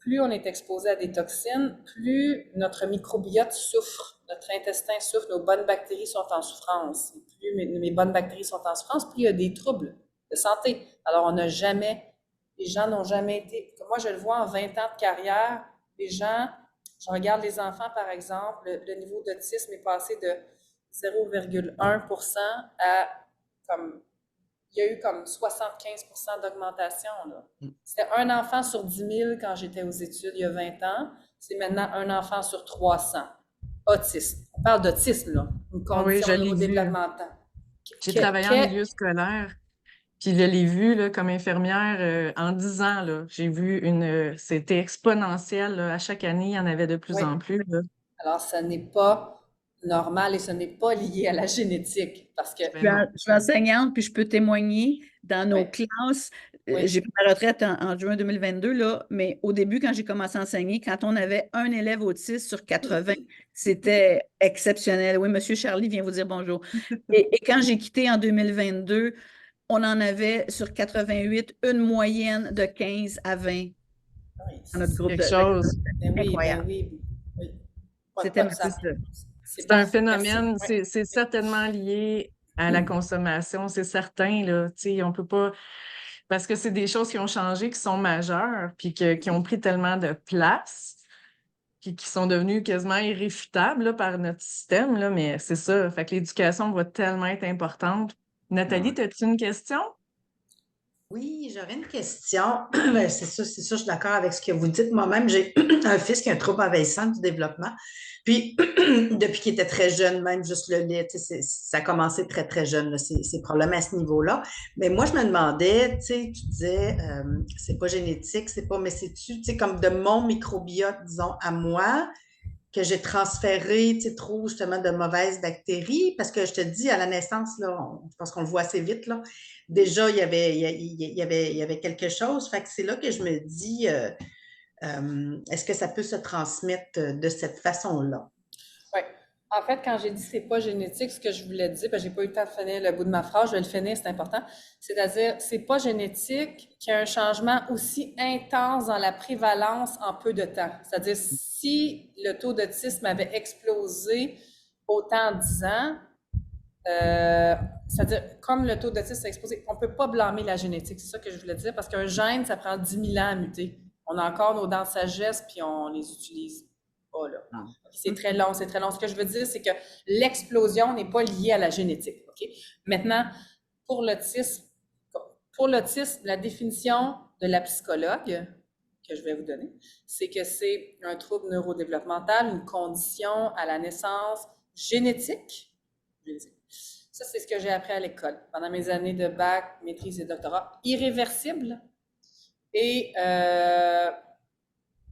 plus on est exposé à des toxines, plus notre microbiote souffre, notre intestin souffre, nos bonnes bactéries sont en souffrance. Et plus mes bonnes bactéries sont en souffrance, plus il y a des troubles de santé. Alors, les gens n'ont jamais été, moi je le vois en 20 ans de carrière, les gens, je regarde les enfants par exemple, le niveau d'autisme est passé de 0,1% à comme il y a eu comme 75% d'augmentation. C'était un enfant sur 10 000 quand j'étais aux études il y a 20 ans. C'est maintenant un enfant sur 300. Autiste. On parle d'autisme, là. Une Ah oui, je condition l'ai vu. neurodéveloppementale. J'ai travaillé en milieu scolaire, puis je l'ai vu là, comme infirmière en 10 ans. Là, j'ai vu c'était exponentiel. Là. À chaque année, il y en avait de plus Oui. en plus. Là. Alors, ce n'est pas normal et ce n'est pas lié à la génétique parce que Ben non. Je suis enseignante, puis je peux témoigner dans nos Oui. classes. Oui. J'ai pris ma retraite en juin 2022, là, mais au début, quand j'ai commencé à enseigner, quand on avait un élève autiste sur 80, c'était exceptionnel. Oui, Monsieur Charlie vient vous dire bonjour. Et quand j'ai quitté en 2022, on en avait sur 88 une moyenne de 15 à 20 Oui, dans notre groupe Quelque de chose. ben oui, incroyable. ben oui, oui. C'était Pas de ça. magnifique. C'est un Parfait, phénomène, merci. c'est certainement lié à la consommation, c'est certain, là. Tu sais, on peut pas. Parce que c'est des choses qui ont changé, qui sont majeures, puis qui ont pris tellement de place, puis qui sont devenues quasiment irréfutables là, par notre système, là, mais c'est ça. Fait que l'éducation va tellement être importante. Nathalie, as-tu une question? Oui, j'aurais une question. Ben, c'est ça, je suis d'accord avec ce que vous dites. Moi-même, j'ai un fils qui a un trouble envahissant du développement. Puis, depuis qu'il était très jeune, même juste le lait, tu sais, ça a commencé très, très jeune, là, ces problèmes à ce niveau-là. Mais moi, je me demandais, tu sais, tu disais, c'est pas génétique, c'est pas, mais c'est-tu, tu sais, comme de mon microbiote, disons, à moi, que j'ai transféré, tu sais, trop justement de mauvaises bactéries, parce que je te dis, à la naissance, là, je pense qu'on le voit assez vite, là, déjà, il y avait quelque chose. Fait que c'est là que je me dis, est-ce que ça peut se transmettre de cette façon-là? Oui. En fait, quand j'ai dit c'est pas génétique, ce que je voulais dire, parce que j'ai pas eu le temps de finir le bout de ma phrase, je vais le finir, c'est important. C'est-à-dire, c'est pas génétique qu'il y a un changement aussi intense dans la prévalence en peu de temps. C'est-à-dire, si le taux d'autisme avait explosé autant en 10 ans, c'est-à-dire, comme le taux d'autisme a explosé, on peut pas blâmer la génétique, c'est ça que je voulais dire, parce qu'un gène, ça prend 10 000 ans à muter. On a encore nos dents de sagesse, puis on les utilise pas, là. Non. C'est très long, c'est très long. Ce que je veux dire, c'est que l'explosion n'est pas liée à la génétique, OK? Maintenant, pour l'autisme, la définition de la psychologue que je vais vous donner, c'est que c'est un trouble neurodéveloppemental, une condition à la naissance génétique. Ça, c'est ce que j'ai appris à l'école pendant mes années de bac, maîtrise et doctorat. Irréversible. Et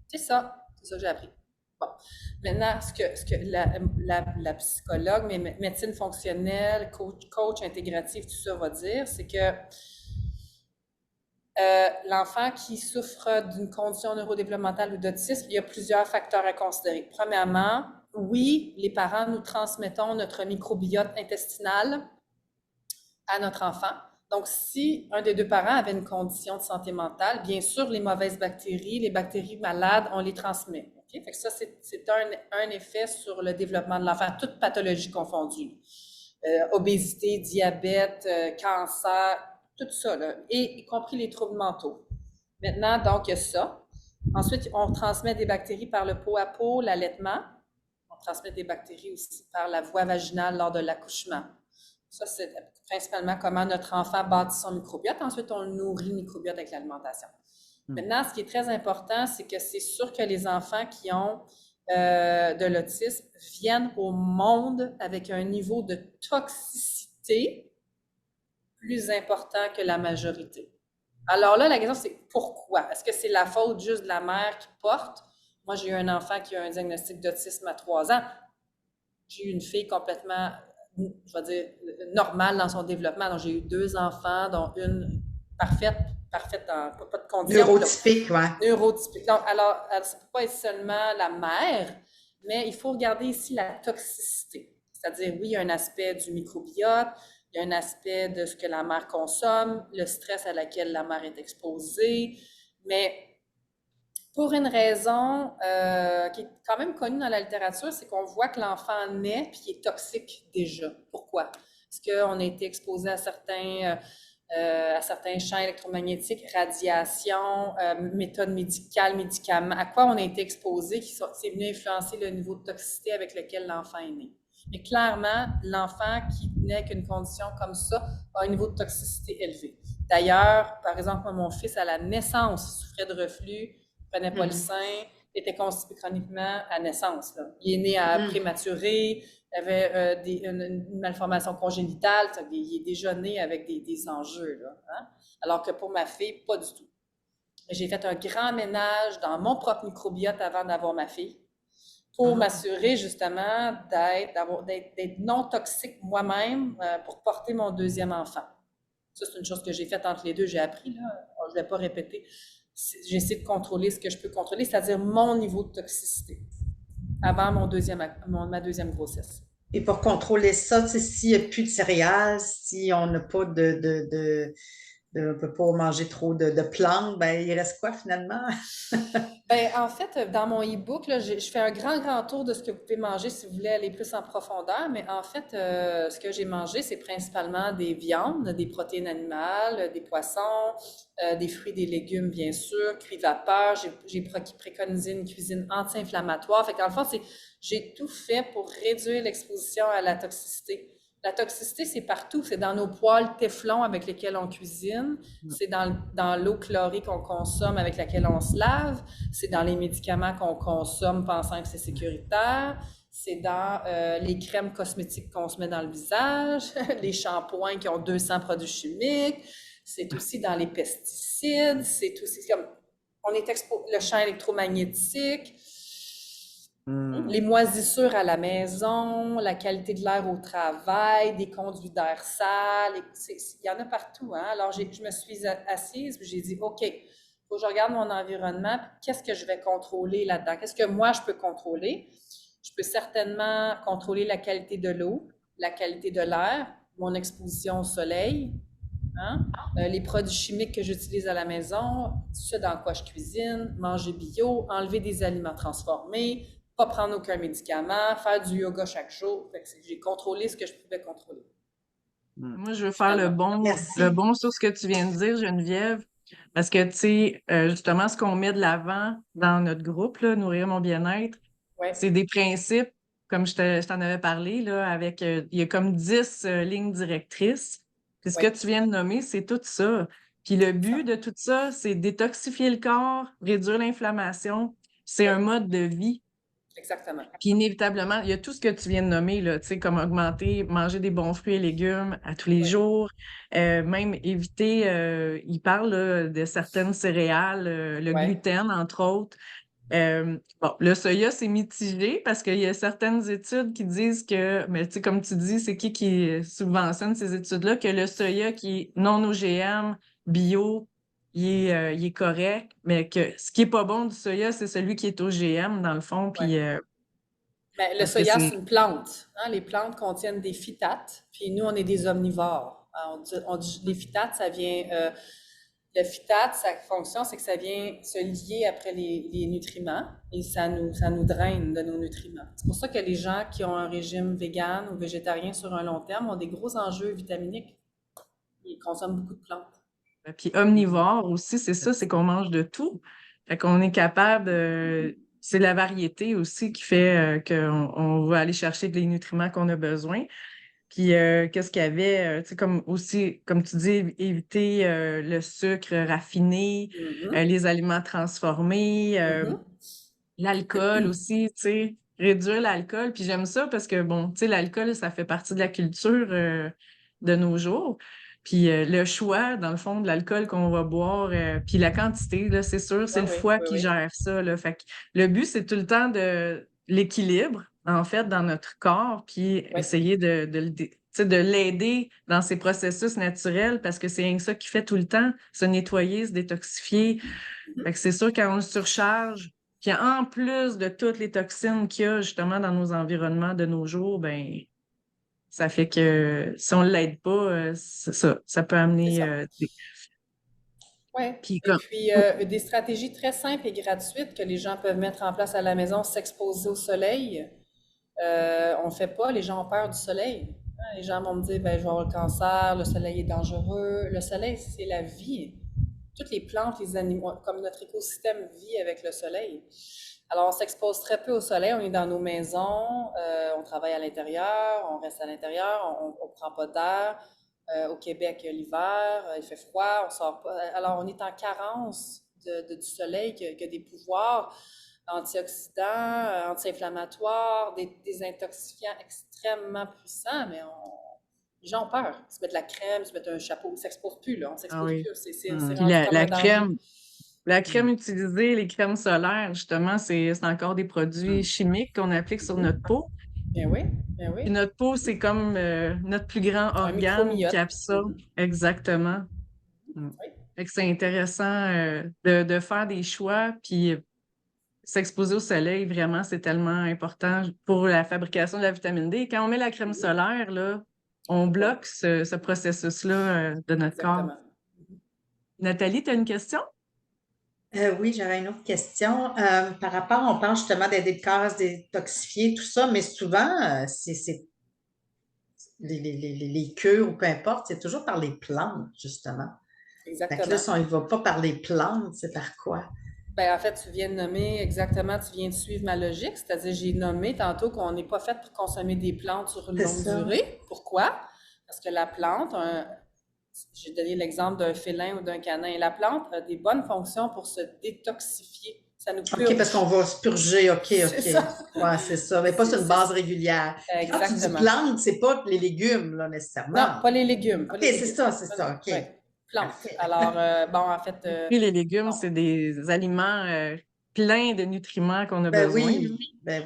c'est ça que j'ai appris. Bon. Maintenant, ce que la psychologue, médecine fonctionnelle, coach intégratif, tout ça va dire, c'est que l'enfant qui souffre d'une condition neurodéveloppementale ou d'autisme, il y a plusieurs facteurs à considérer. Premièrement, oui, les parents, nous transmettons notre microbiote intestinal à notre enfant. Donc, si un des deux parents avait une condition de santé mentale, bien sûr, les mauvaises bactéries, les bactéries malades, on les transmet. Okay? Fait que ça, c'est un effet sur le développement de l'enfant, toute pathologie confondue. Obésité, diabète, cancer, tout ça, là, et y compris les troubles mentaux. Maintenant, donc, il y a ça. Ensuite, on transmet des bactéries par le pot à pot, l'allaitement. On transmet des bactéries aussi par la voie vaginale lors de l'accouchement. Ça, c'est principalement comment notre enfant bâtit son microbiote. Ensuite, on nourrit le microbiote avec l'alimentation. Maintenant, ce qui est très important, c'est que c'est sûr que les enfants qui ont de l'autisme viennent au monde avec un niveau de toxicité plus important que la majorité. Alors là, la question, c'est pourquoi? Est-ce que c'est la faute juste de la mère qui porte? Moi, j'ai eu un enfant qui a un diagnostic d'autisme à 3 ans. J'ai eu une fille complètement, je vais dire, normale dans son développement. Donc, j'ai eu 2 enfants, dont une parfaite dans pas de condition. Neurotypique, oui. Neurotypique. Donc, alors, ça ne peut pas être seulement la mère, mais il faut regarder ici la toxicité. C'est-à-dire, oui, il y a un aspect du microbiote, il y a un aspect de ce que la mère consomme, le stress à laquelle la mère est exposée, mais pour une raison qui est quand même connue dans la littérature, c'est qu'on voit que l'enfant naît puis qu'il est toxique déjà. Pourquoi? Parce qu'on a été exposé à certains champs électromagnétiques, radiation, méthodes médicales, médicaments. À quoi on a été exposé c'est venu influencer le niveau de toxicité avec lequel l'enfant est né. Mais clairement, l'enfant qui naît avec une condition comme ça a un niveau de toxicité élevé. D'ailleurs, par exemple, mon fils, à la naissance, souffrait de reflux, prenait pas le sein, était constipé chroniquement à naissance. Là. Il est né à prématuré, il avait une malformation congénitale, il est déjà né avec des enjeux. Là, hein? Alors que pour ma fille, pas du tout. J'ai fait un grand ménage dans mon propre microbiote avant d'avoir ma fille pour m'assurer justement d'être non toxique moi-même pour porter mon deuxième enfant. Ça, c'est une chose que j'ai faite entre les deux, j'ai appris, là. Alors, je ne vais pas répéter. J'essaie de contrôler ce que je peux contrôler, c'est-à-dire mon niveau de toxicité avant ma deuxième grossesse. Et pour contrôler ça, s'il n'y a plus de céréales, si on n'a pas on ne peut pas manger trop de plantes, ben il reste quoi finalement? Ben, en fait, dans mon e-book, là, je fais un grand tour de ce que vous pouvez manger si vous voulez aller plus en profondeur. Mais en fait, ce que j'ai mangé, c'est principalement des viandes, des protéines animales, des poissons, des fruits, des légumes, bien sûr, cuits vapeur. J'ai préconisé une cuisine anti-inflammatoire. Fait qu'en le fond, j'ai tout fait pour réduire l'exposition à la toxicité. La toxicité, c'est partout. C'est dans nos poêles Téflon avec lesquels on cuisine. C'est dans l'eau chlorée qu'on consomme avec laquelle on se lave. C'est dans les médicaments qu'on consomme pensant que c'est sécuritaire. C'est dans les crèmes cosmétiques qu'on se met dans le visage, les shampoings qui ont 200 produits chimiques. C'est aussi dans les pesticides. C'est aussi comme on est le champ électromagnétique. Les moisissures à la maison, la qualité de l'air au travail, des conduits d'air sales, il y en a partout. Hein? Alors, je me suis assise et j'ai dit, OK, il faut que je regarde mon environnement, qu'est-ce que je vais contrôler là-dedans? Qu'est-ce que moi, je peux contrôler? Je peux certainement contrôler la qualité de l'eau, la qualité de l'air, mon exposition au soleil, hein? Les produits chimiques que j'utilise à la maison, ce dans quoi je cuisine, manger bio, enlever des aliments transformés, pas prendre aucun médicament, faire du yoga chaque jour. Fait que j'ai contrôlé ce que je pouvais contrôler. Moi, je veux faire le Merci. bon sur ce que tu viens de dire, Geneviève, parce que, tu sais, justement, ce qu'on met de l'avant dans notre groupe, là, Nourrir mon bien-être, Ouais. c'est des principes, comme je t'en avais parlé, là, avec, il y a comme 10 lignes directrices. Puis ce que tu viens de nommer, c'est tout ça. Puis le but de tout ça, c'est détoxifier le corps, réduire l'inflammation. C'est un mode de vie. Exactement. Puis inévitablement, il y a tout ce que tu viens de nommer, là, tu sais, comme augmenter, manger des bons fruits et légumes à tous les jours, même éviter, il parle là, de certaines céréales, le gluten, entre autres. Bon, le soya, c'est mitigé parce qu'il y a certaines études qui disent que, mais tu sais, comme tu dis, c'est qui subventionne ces études-là, que le soya qui est non OGM, bio, il est correct, mais que ce qui est pas bon du soya, c'est celui qui est OGM, dans le fond, puis Ben, le parce que soya, c'est... c'est une plante. Hein? Les plantes contiennent des phytates, puis nous, on est des omnivores. Alors, on dit les phytates, ça vient... le phytate, sa fonction, c'est que ça vient se lier après les nutriments et ça nous draine de nos nutriments. C'est pour ça que les gens qui ont un régime vegan ou végétarien sur un long terme ont des gros enjeux vitaminiques. Ils consomment beaucoup de plantes. Puis omnivore aussi, c'est ça, c'est qu'on mange de tout. Fait qu'on est capable de... C'est la variété aussi qui fait qu'on va aller chercher les nutriments qu'on a besoin. Puis qu'est-ce qu'il y avait, tu sais, comme aussi, comme tu dis, éviter le sucre raffiné, les aliments transformés, l'alcool aussi, tu sais, réduire l'alcool. Puis j'aime ça parce que, bon, tu sais, l'alcool, ça fait partie de la culture de nos jours. Puis le choix, dans le fond, de l'alcool qu'on va boire, puis la quantité, là, c'est sûr, c'est le foie qui gère ça, là. Fait que le but, c'est tout le temps de l'équilibre, en fait, dans notre corps, puis essayer tu sais, de l'aider dans ses processus naturels parce que c'est rien que ça qui fait tout le temps, se nettoyer, se détoxifier. Fait que c'est sûr, quand on le surcharge, puis en plus de toutes les toxines qu'il y a justement dans nos environnements de nos jours, ben ça fait que si on ne l'aide pas, ça peut amener Ouais. Puis Et puis, des stratégies très simples et gratuites que les gens peuvent mettre en place à la maison, s'exposer au soleil. On le fait pas, les gens ont peur du soleil. Hein, les gens vont me dire, ben, je vais avoir le cancer, le soleil est dangereux. Le soleil, c'est la vie. Toutes les plantes, les animaux, comme notre écosystème vit avec le soleil. Alors, on s'expose très peu au soleil, on est dans nos maisons, on travaille à l'intérieur, on reste à l'intérieur, on ne prend pas d'air. Au Québec, l'hiver, il fait froid, on sort pas. Alors, on est en carence du soleil qui a des pouvoirs antioxydants, anti-inflammatoires, des désintoxifiants extrêmement puissants, mais les gens ont peur. Ils se mettent de la crème, ils se mettent un chapeau, ils ne s'exposent plus, là. On ne Ah s'expose oui. plus. C'est Hum. Puis rendu comme un danger. la crème utilisée, les crèmes solaires, justement, c'est encore des produits chimiques qu'on applique sur notre peau. Bien oui, bien Puis oui. notre peau, c'est comme notre plus grand Un organe qui micromyote. absorbe. Exactement. Hum. Oui. Fait que c'est intéressant de faire des choix, puis s'exposer au soleil, vraiment, c'est tellement important pour la fabrication de la vitamine D. Quand on met la crème solaire, là, on bloque ce processus-là de notre corps. Exactement. Nathalie, tu as une question? Oui, j'avais une autre question. Par rapport, on parle justement d'aider le corps à se détoxifier, tout ça, mais souvent, c'est les cures ou peu importe, c'est toujours par les plantes, justement. Fait que là, Exactement. si on ne va pas par les plantes, c'est par quoi? Ben, en fait, tu viens de nommer exactement, tu viens de suivre ma logique, c'est-à-dire j'ai nommé tantôt qu'on n'est pas fait pour consommer des plantes sur une C'est longue ça. durée. Pourquoi? Parce que la plante, j'ai donné l'exemple d'un félin ou d'un canin, la plante a des bonnes fonctions pour se détoxifier. Ça nous purge. OK, parce qu'on va se purger, OK, C'est OK. ça. Ouais, c'est ça, mais pas sur une base régulière. Puis quand tu dis Exactement. plantes, c'est pas les légumes, là, Non, nécessairement. pas les légumes. Pas OK, les c'est légumes. ça, c'est ça, OK. Ouais, plantes. Parfait. Alors, bon, en fait, Puis les légumes, bon. c'est des aliments pleins de nutriments qu'on a Ben besoin.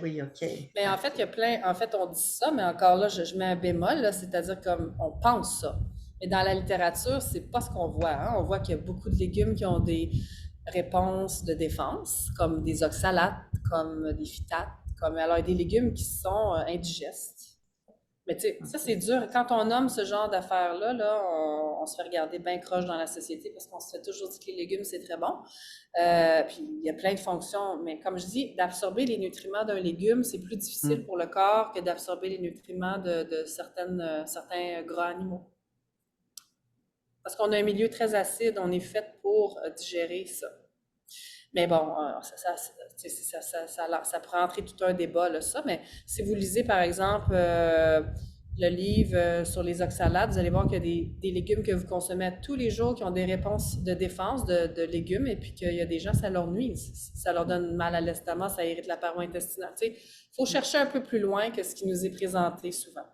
oui, OK. Mais en fait, il y a plein. En fait, on dit ça, mais encore là, je mets un bémol, là, c'est-à-dire comme on pense ça. Mais dans la littérature, c'est pas ce qu'on voit. Hein. On voit qu'il y a beaucoup de légumes qui ont des réponses de défense, comme des oxalates, comme des phytates, alors il y a des légumes qui sont indigestes. Mais tu sais, ça c'est dur. Quand on nomme ce genre d'affaires-là, là, on se fait regarder bien croche dans la société parce qu'on se fait toujours dire que les légumes c'est très bon. Puis il y a plein de fonctions, mais comme je dis, d'absorber les nutriments d'un légume, c'est plus difficile pour le corps que d'absorber les nutriments de certains gras animaux. Parce qu'on a un milieu très acide, on est fait pour digérer ça. Mais bon, ça pourrait entrer tout un débat, là, ça. Mais si vous lisez, par exemple, le livre sur les oxalates, vous allez voir qu'il y a des légumes que vous consommez tous les jours qui ont des réponses de défense de légumes et puis qu'il y a des gens, ça leur nuit. Ça leur donne mal à l'estomac, ça irrite la paroi intestinale. Tu sais, il faut chercher un peu plus loin que ce qui nous est présenté souvent.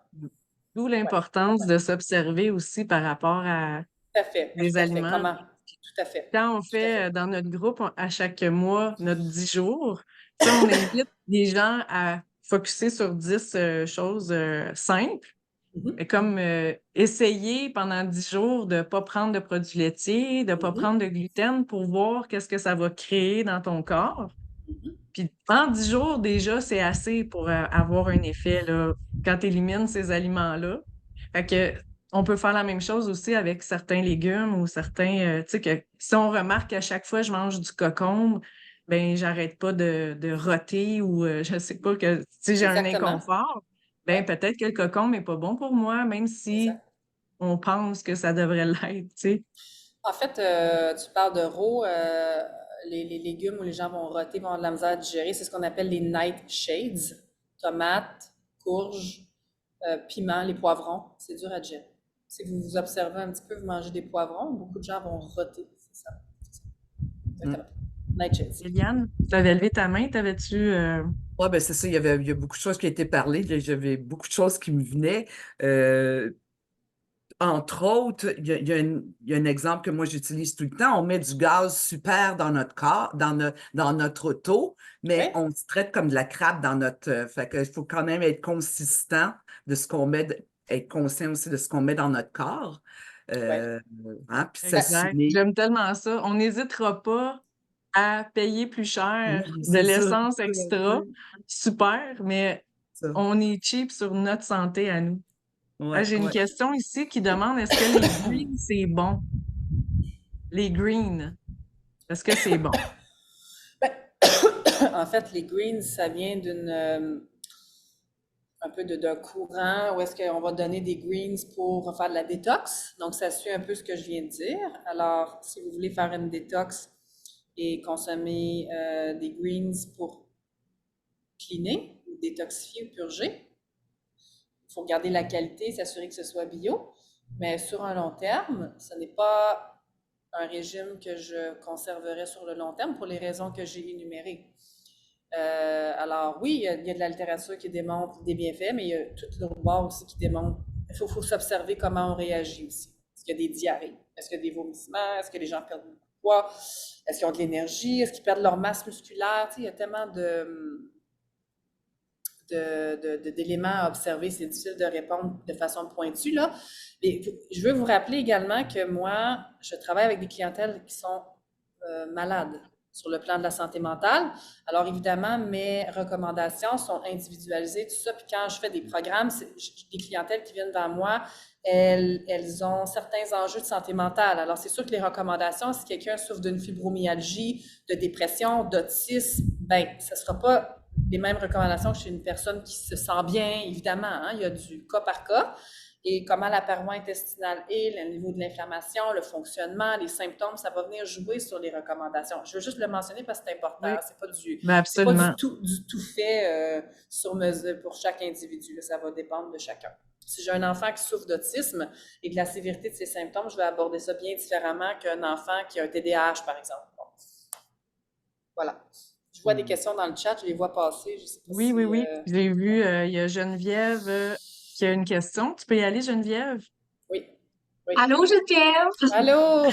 D'où l'importance de s'observer aussi par rapport à Tout à fait. les Tout à fait. aliments. Comment? Tout à fait. Quand on Tout à fait. fait dans notre groupe, à chaque mois, notre 10 jours, ça, on invite les gens à focusser sur 10 choses simples. Mhm. Et comme essayer pendant 10 jours de ne pas prendre de produits laitiers, de ne pas Mhm. prendre de gluten pour voir qu'est-ce que ça va créer dans ton corps. Mhm. Puis en 10 jours, déjà, c'est assez pour avoir un effet là, quand tu élimines ces aliments-là. Fait que on peut faire la même chose aussi avec certains légumes ou certains, tu sais, que si on remarque qu'à chaque fois je mange du concombre, ben j'arrête pas de roter ou je sais pas que si j'ai un Exactement. inconfort, ben Ouais. peut-être que le concombre n'est pas bon pour moi, même si Exact. on pense que ça devrait l'être, tu sais. En fait, tu parles de raw, les légumes où les gens vont roter, vont avoir de la misère à digérer, c'est ce qu'on appelle les nightshades. Tomates, courges, piments, les poivrons, c'est dur à digérer. Si vous vous observez un petit peu, vous mangez des poivrons, beaucoup de gens vont roter, c'est ça. Exactement. Nightshades. Eliane, tu avais levé ta main, t'avais-tu... Ouais, ben c'est ça, il y a beaucoup de choses qui ont été parlées, j'avais beaucoup de choses qui me venaient. Entre autres, il y a un exemple que moi j'utilise tout le temps. On met du gaz super dans notre corps, dans notre auto, mais Ouais. on se traite comme de la crabe dans notre. Fait qu'il faut quand même être consistant de ce qu'on met, être conscient aussi de ce qu'on met dans notre corps. Hein, puis Exact. s'assumer. J'aime tellement ça. On n'hésitera pas à payer plus cher Oui, de c'est ça, l'essence c'est extra. Super, mais ça. on est cheap sur notre santé à nous. Ouais, J'ai une ouais. question ici qui demande est-ce que les huiles, c'est bon? les greens. Est-ce que c'est bon? Ben, en fait, les greens, ça vient un peu d'un courant où est-ce qu'on va donner des greens pour faire de la détox. Donc, ça suit un peu ce que je viens de dire. Alors, si vous voulez faire une détox et consommer des greens pour cleaner, ou détoxifier ou purger, il faut garder la qualité, s'assurer que ce soit bio. Mais sur un long terme, ce n'est pas un régime que je conserverai sur le long terme pour les raisons que j'ai énumérées. Alors oui, il y a de la littérature qui démontre des bienfaits, mais il y a tout l'autre bord aussi qui démontre. Il faut s'observer comment on réagit aussi. Est-ce qu'il y a des diarrhées? Est-ce qu'il y a des vomissements? Est-ce que les gens perdent beaucoup de poids? Est-ce qu'ils ont de l'énergie? Est-ce qu'ils perdent leur masse musculaire? Tu sais, il y a tellement d'éléments à observer. C'est difficile de répondre de façon pointue, là. Et je veux vous rappeler également que moi, je travaille avec des clientèles qui sont malades sur le plan de la santé mentale. Alors, évidemment, mes recommandations sont individualisées, tout ça. Puis quand je fais des programmes, des clientèles qui viennent vers moi, elles ont certains enjeux de santé mentale. Alors, c'est sûr que les recommandations, si quelqu'un souffre d'une fibromyalgie, de dépression, d'autisme, ben, ce ne sera pas les mêmes recommandations que chez une personne qui se sent bien, évidemment. Hein, il y a du cas par cas. Et comment la paroi intestinale est, le niveau de l'inflammation, le fonctionnement, les symptômes, ça va venir jouer sur les recommandations. Je veux juste le mentionner parce que c'est important. Oui. C'est pas Ben absolument. du tout fait sur mesure pour chaque individu. Là, ça va dépendre de chacun. Si j'ai un enfant qui souffre d'autisme et de la sévérité de ses symptômes, je vais aborder ça bien différemment qu'un enfant qui a un TDAH, par exemple. Bon. Voilà. Je vois des questions dans le chat, je les vois passer. Je sais pas Oui, si, oui, oui. J'ai vu, il y a Geneviève qui a une question. Tu peux y aller, Geneviève? Oui. Oui. Allô, Geneviève? Allô?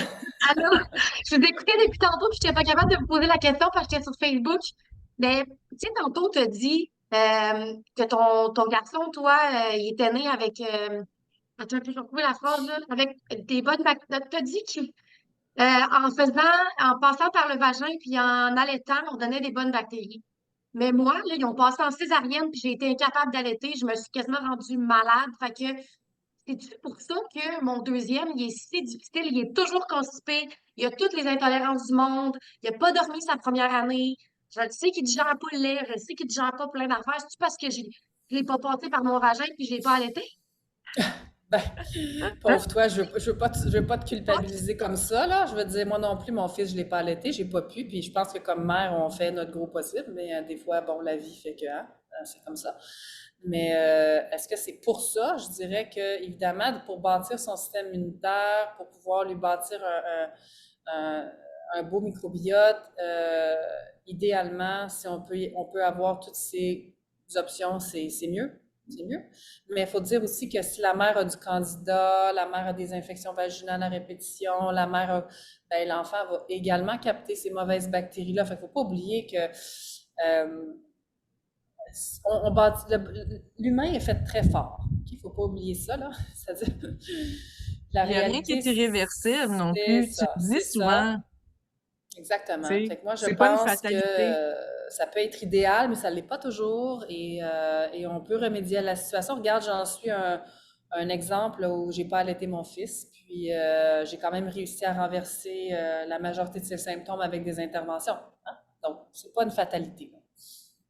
Allô? Je vous écoutais depuis tantôt, puis je n'étais pas capable de vous poser la question parce que j'étais sur Facebook. Mais, tu sais, tantôt, tu as dit que ton garçon, toi, il était né avec. Attends un peu, je vais retrouver la phrase, là. Avec des bonnes bactéries. Tu as dit en passant par le vagin puis en allaitant, on donnait des bonnes bactéries. Mais moi, là, ils ont passé en césarienne, puis j'ai été incapable d'allaiter. Je me suis quasiment rendue malade. Fait que c'est pour ça que mon deuxième, il est si difficile, il est toujours constipé, il a toutes les intolérances du monde, il n'a pas dormi sa première année. Je le sais qu'il ne digère pas le lait, je sais qu'il ne digère pas plein d'affaires. C'est-tu parce que je ne l'ai pas passé par mon vagin puis je ne l'ai pas allaité? Ben, pauvre toi, je veux pas te culpabiliser comme ça, là. Je veux dire, moi non plus, mon fils, je l'ai pas allaité, j'ai pas pu, puis je pense que comme mère, on fait notre gros possible, mais des fois, bon, la vie fait que, hein, c'est comme ça. Mais est-ce que c'est pour ça? Je dirais que, évidemment, pour bâtir son système immunitaire, pour pouvoir lui bâtir un beau microbiote, idéalement, si on peut avoir toutes ces options, c'est mieux. C'est mieux. Mais il faut dire aussi que si la mère a du candida, la mère a des infections vaginales à répétition, ben, l'enfant va également capter ces mauvaises bactéries-là. Fait qu'il ne faut pas oublier que l'humain est fait très fort. Il ne faut pas oublier ça, là. C'est-à-dire, la Il n'y a rien qui réalité, est irréversible non c'est plus. Tu ça, le dis c'est souvent, ça. Exactement. tu sais, Fait que moi, je c'est pas une pense que fatalité. ça peut être idéal, mais ça ne l'est pas toujours et on peut remédier à la situation. Regarde, j'en suis un exemple où j'ai pas allaité mon fils, puis j'ai quand même réussi à renverser la majorité de ses symptômes avec des interventions. Hein? Donc, c'est pas une fatalité. Là.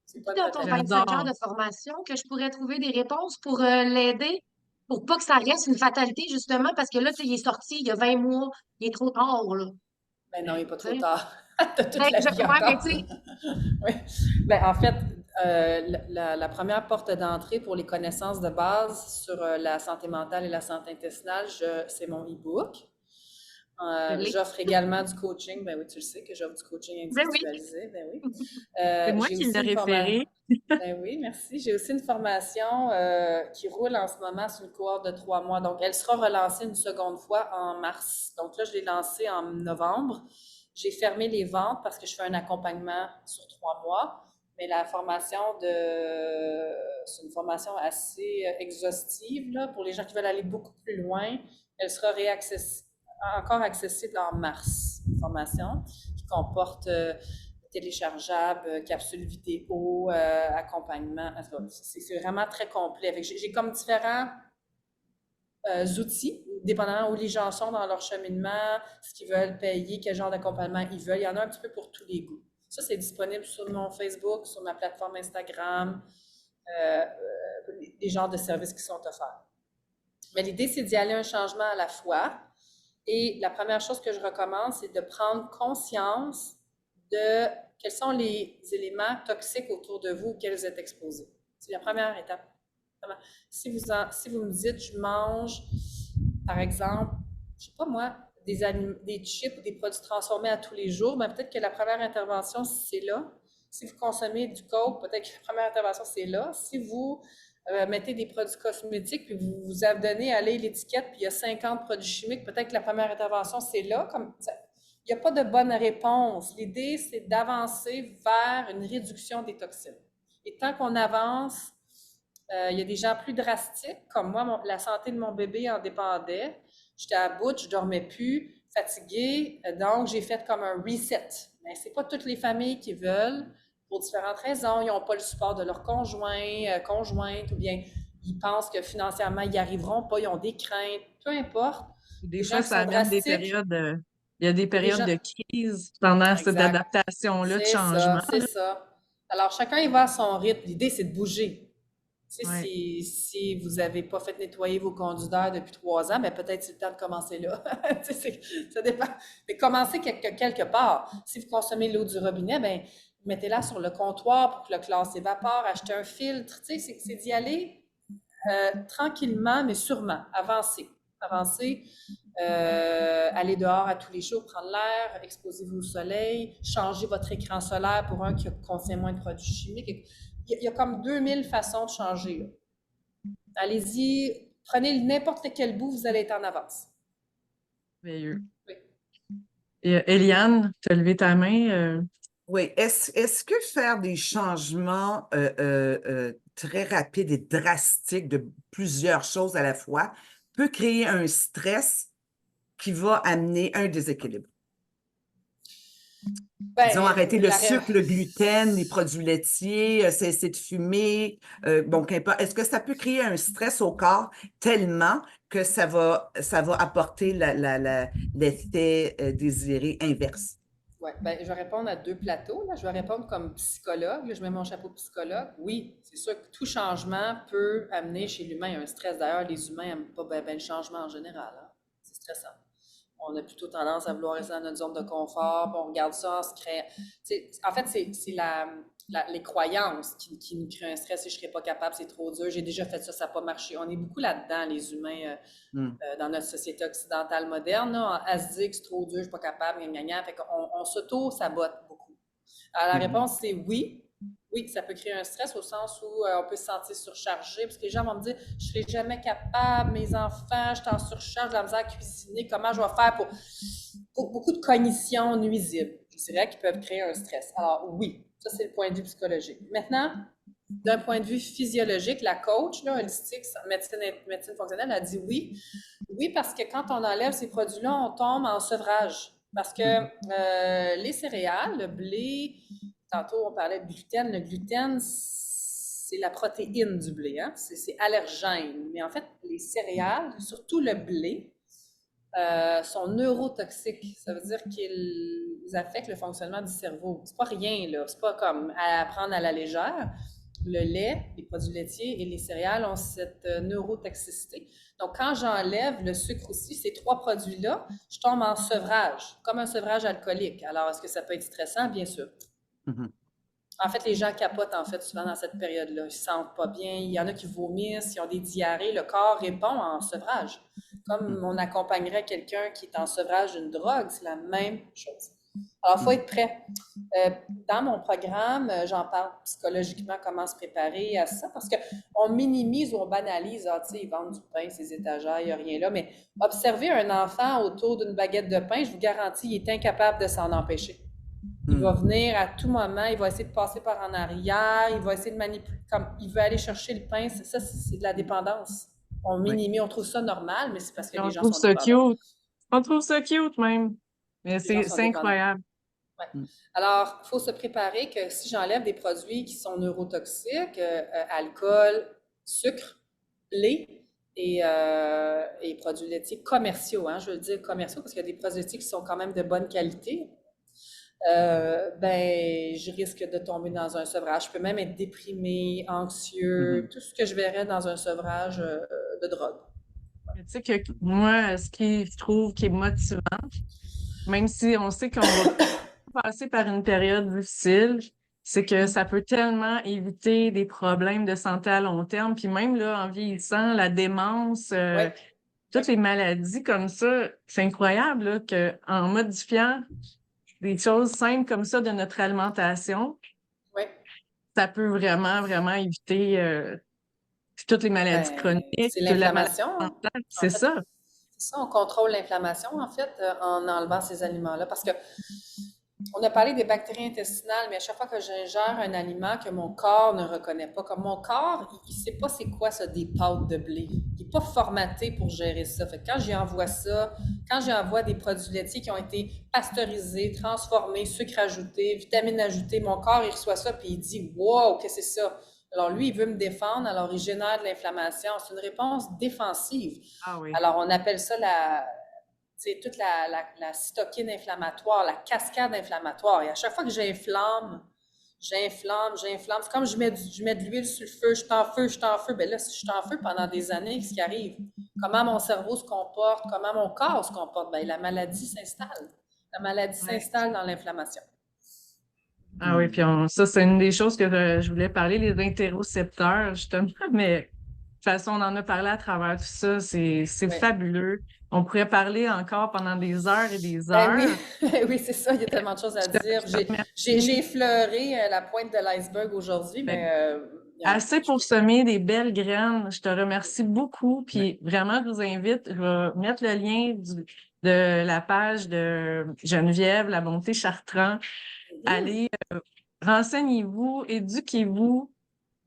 C'est pas une Dans ton fatalité. 25 heures J'adore. de formation, que je pourrais trouver des réponses pour l'aider, pour pas que ça reste une fatalité, justement, parce que là, tu sais, il est sorti il y a 20 mois, il est trop tard, là. Ben non, il n'est pas Tu trop sais. tard. T'as toute Ben, la vie ouais, mais encore. tu sais, Oui. Ben, en fait, la première porte d'entrée pour les connaissances de base sur la santé mentale et la santé intestinale, c'est mon e-book. je l'ai. J'offre également du coaching. Ben oui, tu le sais que j'offre du coaching Ben oui. individualisé. Ben oui. C'est moi J'ai qui aussi l'ai une formation. référé. Ben oui, merci. J'ai aussi une formation qui roule en ce moment sur une cohorte de 3 mois. Donc, elle sera relancée une seconde fois en mars. Donc là, je l'ai lancée en novembre. J'ai fermé les ventes parce que je fais un accompagnement sur 3 mois. Mais la formation c'est une formation assez exhaustive là, pour les gens qui veulent aller beaucoup plus loin. Elle sera encore accessible en mars. Une formation qui comporte téléchargeable, capsule vidéo, accompagnement. C'est vraiment très complet. J'ai comme différents outils, dépendamment où les gens sont dans leur cheminement, ce qu'ils veulent payer, quel genre d'accompagnement ils veulent. Il y en a un petit peu pour tous les goûts. Ça, c'est disponible sur mon Facebook, sur ma plateforme Instagram, les genres de services qui sont offerts. Mais l'idée, c'est d'y aller un changement à la fois. Et la première chose que je recommande, c'est de prendre conscience de quels sont les éléments toxiques autour de vous auxquels vous êtes exposés. C'est la première étape. Si vous me dites, je mange, par exemple, je sais pas moi, des chips ou des produits transformés à tous les jours, ben peut-être que la première intervention, c'est là. Si vous consommez du coke, peut-être que la première intervention, c'est là. Si vous mettez des produits cosmétiques, puis vous vous abonnez à lire l'étiquette, puis il y a 50 produits chimiques, peut-être que la première intervention, c'est là. Il n'y a pas de bonne réponse. L'idée, c'est d'avancer vers une réduction des toxines. Et tant qu'on avance, il y a des gens plus drastiques, comme moi, la santé de mon bébé en dépendait. J'étais à bout, je dormais plus, fatiguée, donc j'ai fait comme un reset. Mais c'est pas toutes les familles qui veulent, pour différentes raisons. Ils n'ont pas le support de leur conjoint, conjointe, ou bien ils pensent que financièrement, ils n'y arriveront pas, ils ont des craintes, peu importe. Des Les fois, gens qui ça sont amène des drastiques, périodes, il y a des il y a des périodes gens... de crise pendant cette Exact. adaptation-là, de C'est ça, changement. c'est ça. Alors, chacun y va à son rythme. L'idée, c'est de bouger. Tu sais, Ouais. si vous n'avez pas fait nettoyer vos conduits d'air depuis 3 ans, ben peut-être c'est le temps de commencer là. Tu sais, ça dépend. Mais commencez quelque part. Si vous consommez l'eau du robinet, ben mettez-la sur le comptoir pour que le classe évapore, achetez un filtre. Tu sais, c'est d'y aller tranquillement, mais sûrement. Avancer. Aller dehors à tous les jours, prendre l'air, exposez-vous au soleil, changez votre écran solaire pour un qui contient moins de produits chimiques. Il y a comme 2000 façons de changer, là. Allez-y, prenez n'importe quel bout, vous allez être en avance. Merveilleux. Oui. Et, Eliane, tu as levé ta main. Oui, est-ce que faire des changements très rapides et drastiques de plusieurs choses à la fois peut créer un stress qui va amener un déséquilibre? Disons, arrêter le sucre, le gluten, les produits laitiers, cesser de fumer, bon, qu'importe. Est-ce que ça peut créer un stress au corps tellement que ça va apporter l'effet désiré inverse? Oui, ben, je vais répondre à 2 plateaux, là. Je vais répondre comme psychologue. Là, je mets mon chapeau de psychologue. Oui, c'est sûr que tout changement peut amener chez l'humain un stress. D'ailleurs, les humains n'aiment pas bien le changement en général, hein. C'est stressant. On a plutôt tendance à vouloir rester dans notre zone de confort, puis on regarde ça en se créant. En fait, c'est les croyances qui nous créent un stress. Si je ne serais pas capable, c'est trop dur, j'ai déjà fait ça, ça n'a pas marché. On est beaucoup là-dedans, les humains, dans notre société occidentale moderne, là, à se dire que c'est trop dur, je ne suis pas capable, gna, gna. Fait qu'on s'auto-sabote beaucoup. Alors, la réponse, c'est oui. Oui, ça peut créer un stress au sens où on peut se sentir surchargé, parce que les gens vont me dire, je ne serai jamais capable, mes enfants, je suis en surcharge, de la misère à cuisiner, comment je vais faire pour beaucoup de cognitions nuisibles, je dirais, qui peuvent créer un stress. Alors oui, ça c'est le point de vue psychologique. Maintenant, d'un point de vue physiologique, la coach, là, holistique, médecine fonctionnelle, a dit oui. Oui, parce que quand on enlève ces produits-là, on tombe en sevrage. Parce que les céréales, le blé, tantôt on parlait de gluten. Le gluten, c'est la protéine du blé, hein? C'est allergène. Mais en fait, les céréales, surtout le blé, sont neurotoxiques. Ça veut dire qu'ils affectent le fonctionnement du cerveau. C'est pas rien, là. C'est pas comme à prendre à la légère. Le lait, les produits laitiers et les céréales ont cette neurotoxicité. Donc, quand j'enlève le sucre aussi, ces 3 produits-là, je tombe en sevrage, comme un sevrage alcoolique. Alors, est-ce que ça peut être stressant? Bien sûr. En fait, les gens capotent, en fait, souvent dans cette période-là. Ils ne se sentent pas bien. Il y en a qui vomissent, ils ont des diarrhées. Le corps répond en sevrage. Comme on accompagnerait quelqu'un qui est en sevrage d'une drogue, c'est la même chose. Alors, il faut être prêt. Dans mon programme, j'en parle psychologiquement, comment se préparer à ça, parce qu'on minimise ou on banalise, tu sais, ils vendent du pain, ces étagères, il n'y a rien là, mais observer un enfant autour d'une baguette de pain, je vous garantis, il est incapable de s'en empêcher. Il va venir à tout moment, il va essayer de passer par en arrière, il va essayer de manipuler, comme il veut aller chercher le pain, c'est de la dépendance. On minimise, on trouve ça normal, mais c'est parce que les gens sont dépendants. Cute. On trouve ça cute même. Mais c'est incroyable. Ouais. Alors, il faut se préparer que si j'enlève des produits qui sont neurotoxiques, alcool, sucre, lait, et produits laitiers commerciaux, hein, je veux dire commerciaux, parce qu'il y a des produits laitiers qui sont quand même de bonne qualité, ben, je risque de tomber dans un sevrage. Je peux même être déprimée, anxieux, tout ce que je verrais dans un sevrage de drogue. Mais tu sais que moi, ce qui je trouve qui est motivant, même si on sait qu'on va passer par une période difficile, c'est que ça peut tellement éviter des problèmes de santé à long terme. Puis même là, en vieillissant, la démence, Oui, toutes les maladies comme ça, c'est incroyable là, qu'en modifiant des choses simples comme ça de notre alimentation, oui. ça peut vraiment, vraiment éviter toutes les maladies Ben, chroniques, c'est la maladie l'inflammation, hein. mentale. En C'est fait, ça. c'est ça, on contrôle l'inflammation, en fait, en enlevant ces aliments-là. Parce que on a parlé des bactéries intestinales, mais à chaque fois que j'ingère un aliment que mon corps ne reconnaît pas, comme mon corps, il sait pas c'est quoi ça, des pâtes de blé. Il n'est pas formaté pour gérer ça. Fait que quand j'y envoie ça, quand j'y envoie des produits laitiers qui ont été pasteurisés, transformés, sucre ajouté, vitamines ajoutées, mon corps, il reçoit ça puis il dit « Wow, qu'est-ce que c'est ça? » Alors lui, il veut me défendre, alors il génère de l'inflammation. C'est une réponse défensive. Ah oui. Alors on appelle ça c'est toute la cytokine inflammatoire, la cascade inflammatoire. Et à chaque fois que j'inflamme, c'est comme je mets de l'huile sur le feu, je suis en feu, je suis en feu. Bien là, si je suis en feu pendant des années, qu'est-ce qui arrive? Comment mon cerveau se comporte, comment mon corps se comporte? Bien, la maladie s'installe. La maladie Ouais. s'installe dans l'inflammation. Ah oui, puis ça, c'est une des choses que je voulais parler, les interocepteurs, justement, mais de toute façon, on en a parlé à travers tout ça, c'est Oui. fabuleux. On pourrait parler encore pendant des heures et des Ben oui, heures. oui, c'est ça, il y a tellement de choses à dire. J'ai effleuré la pointe de l'iceberg aujourd'hui, Ben, mais assez pour semer des belles graines. Je te remercie beaucoup. Puis vraiment, je vous invite, je vais mettre le lien de la page de Geneviève, La Bonté Chartrand. Allez, renseignez-vous, éduquez-vous.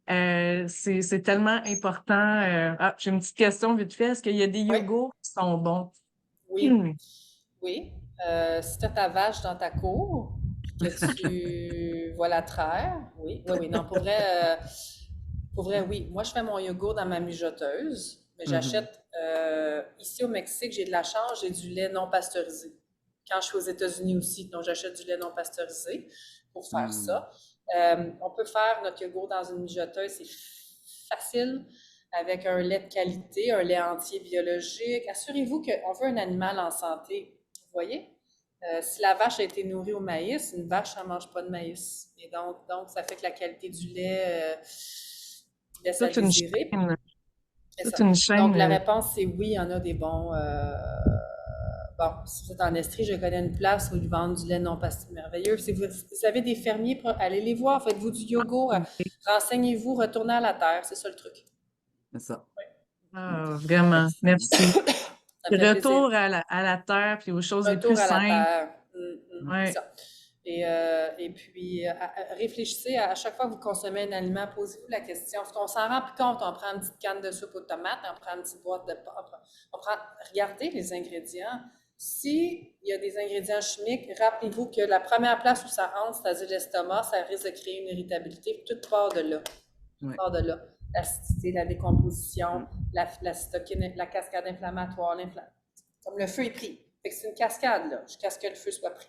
C'est tellement important. J'ai une petite question vite fait. Est-ce qu'il y a des oui, yogourts qui sont bons? oui. Oui. Si tu as ta vache dans ta cour, puis que tu vois la traire, oui, oui, oui. Non, pour vrai, oui. Moi, je fais mon yogourt dans ma mijoteuse, mais j'achète, ici au Mexique, j'ai de la chance, j'ai du lait non pasteurisé. Quand je suis aux États-Unis aussi, donc j'achète du lait non pasteurisé pour faire ça. On peut faire notre yogourt dans une mijoteuse, c'est facile, avec un lait de qualité, un lait entier biologique. Assurez-vous qu'on veut un animal en santé. Vous voyez? Si la vache a été nourrie au maïs, une vache, ça ne mange pas de maïs. Et donc, ça fait que la qualité du lait laisse à Toute une désirer. chaîne. C'est Toute ça. une Donc, chaîne. la réponse, c'est oui, il y en a des bons. Bon, si vous êtes en Estrie, je connais une place où ils vendent du lait non pasteurisé merveilleux. Si vous avez des fermiers, allez les voir, faites-vous du yogourt, renseignez-vous, retournez à la terre, c'est ça le truc. C'est ça. Ah, vraiment. Merci. Ça me fait plaisir. Retour à la terre puis aux choses les plus Retour à la simples. terre. C'est Ouais. ça. Et puis, réfléchissez à chaque fois que vous consommez un aliment, posez-vous la question. On s'en rend plus compte. On prend une petite canne de soupe aux tomates, on prend une petite boîte de regardez les ingrédients. S'il y a des ingrédients chimiques, rappelez-vous que la première place où ça entre, c'est-à-dire l'estomac, ça risque de créer une irritabilité. Tout part de là. Ouais. Part de là. L'acidité, la décomposition, la cytokine, la cascade inflammatoire, comme le feu est pris. Fait que c'est une cascade, là, jusqu'à ce que le feu soit pris.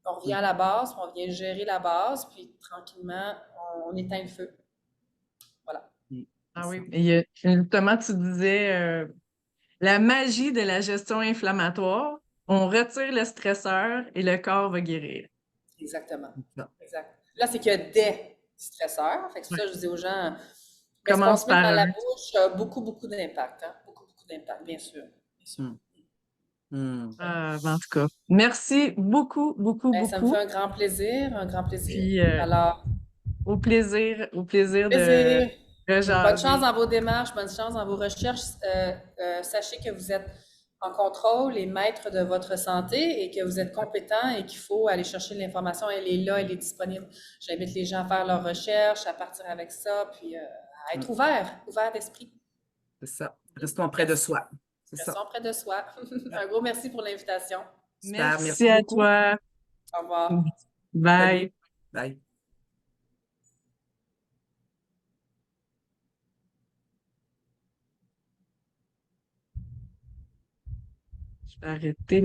On revient à la base, on vient gérer la base, puis tranquillement, on éteint le feu. Voilà. Ah oui. Et justement, tu disais la magie de la gestion inflammatoire. On retire le stresseur et le corps va guérir. Exactement. Non. Exact. Là, c'est qu'il y a des stresseurs. Fait que ça, je dis aux gens, mais ce qu'on Commence se met par dans la un. bouche a beaucoup, beaucoup d'impact. Hein? Beaucoup, beaucoup d'impact, bien sûr. Bien sûr. En tout cas, merci beaucoup, beaucoup, Ben, ça me beaucoup. fait un grand plaisir, un grand plaisir. Puis Alors, au plaisir de plaisir. Bonne chance jaser. dans vos démarches, bonne chance dans vos recherches. Sachez que vous êtes en contrôle et maître de votre santé et que vous êtes compétent et qu'il faut aller chercher l'information. Elle est là, elle est disponible. J'invite les gens à faire leurs recherches, à partir avec ça, puis à être ouvert d'esprit. C'est ça. Restons près de soi. C'est ça. Restons près de soi. Un gros merci pour l'invitation. Super, Merci à beaucoup. toi. Au revoir. Bye. Salut. Bye. Arrêtez.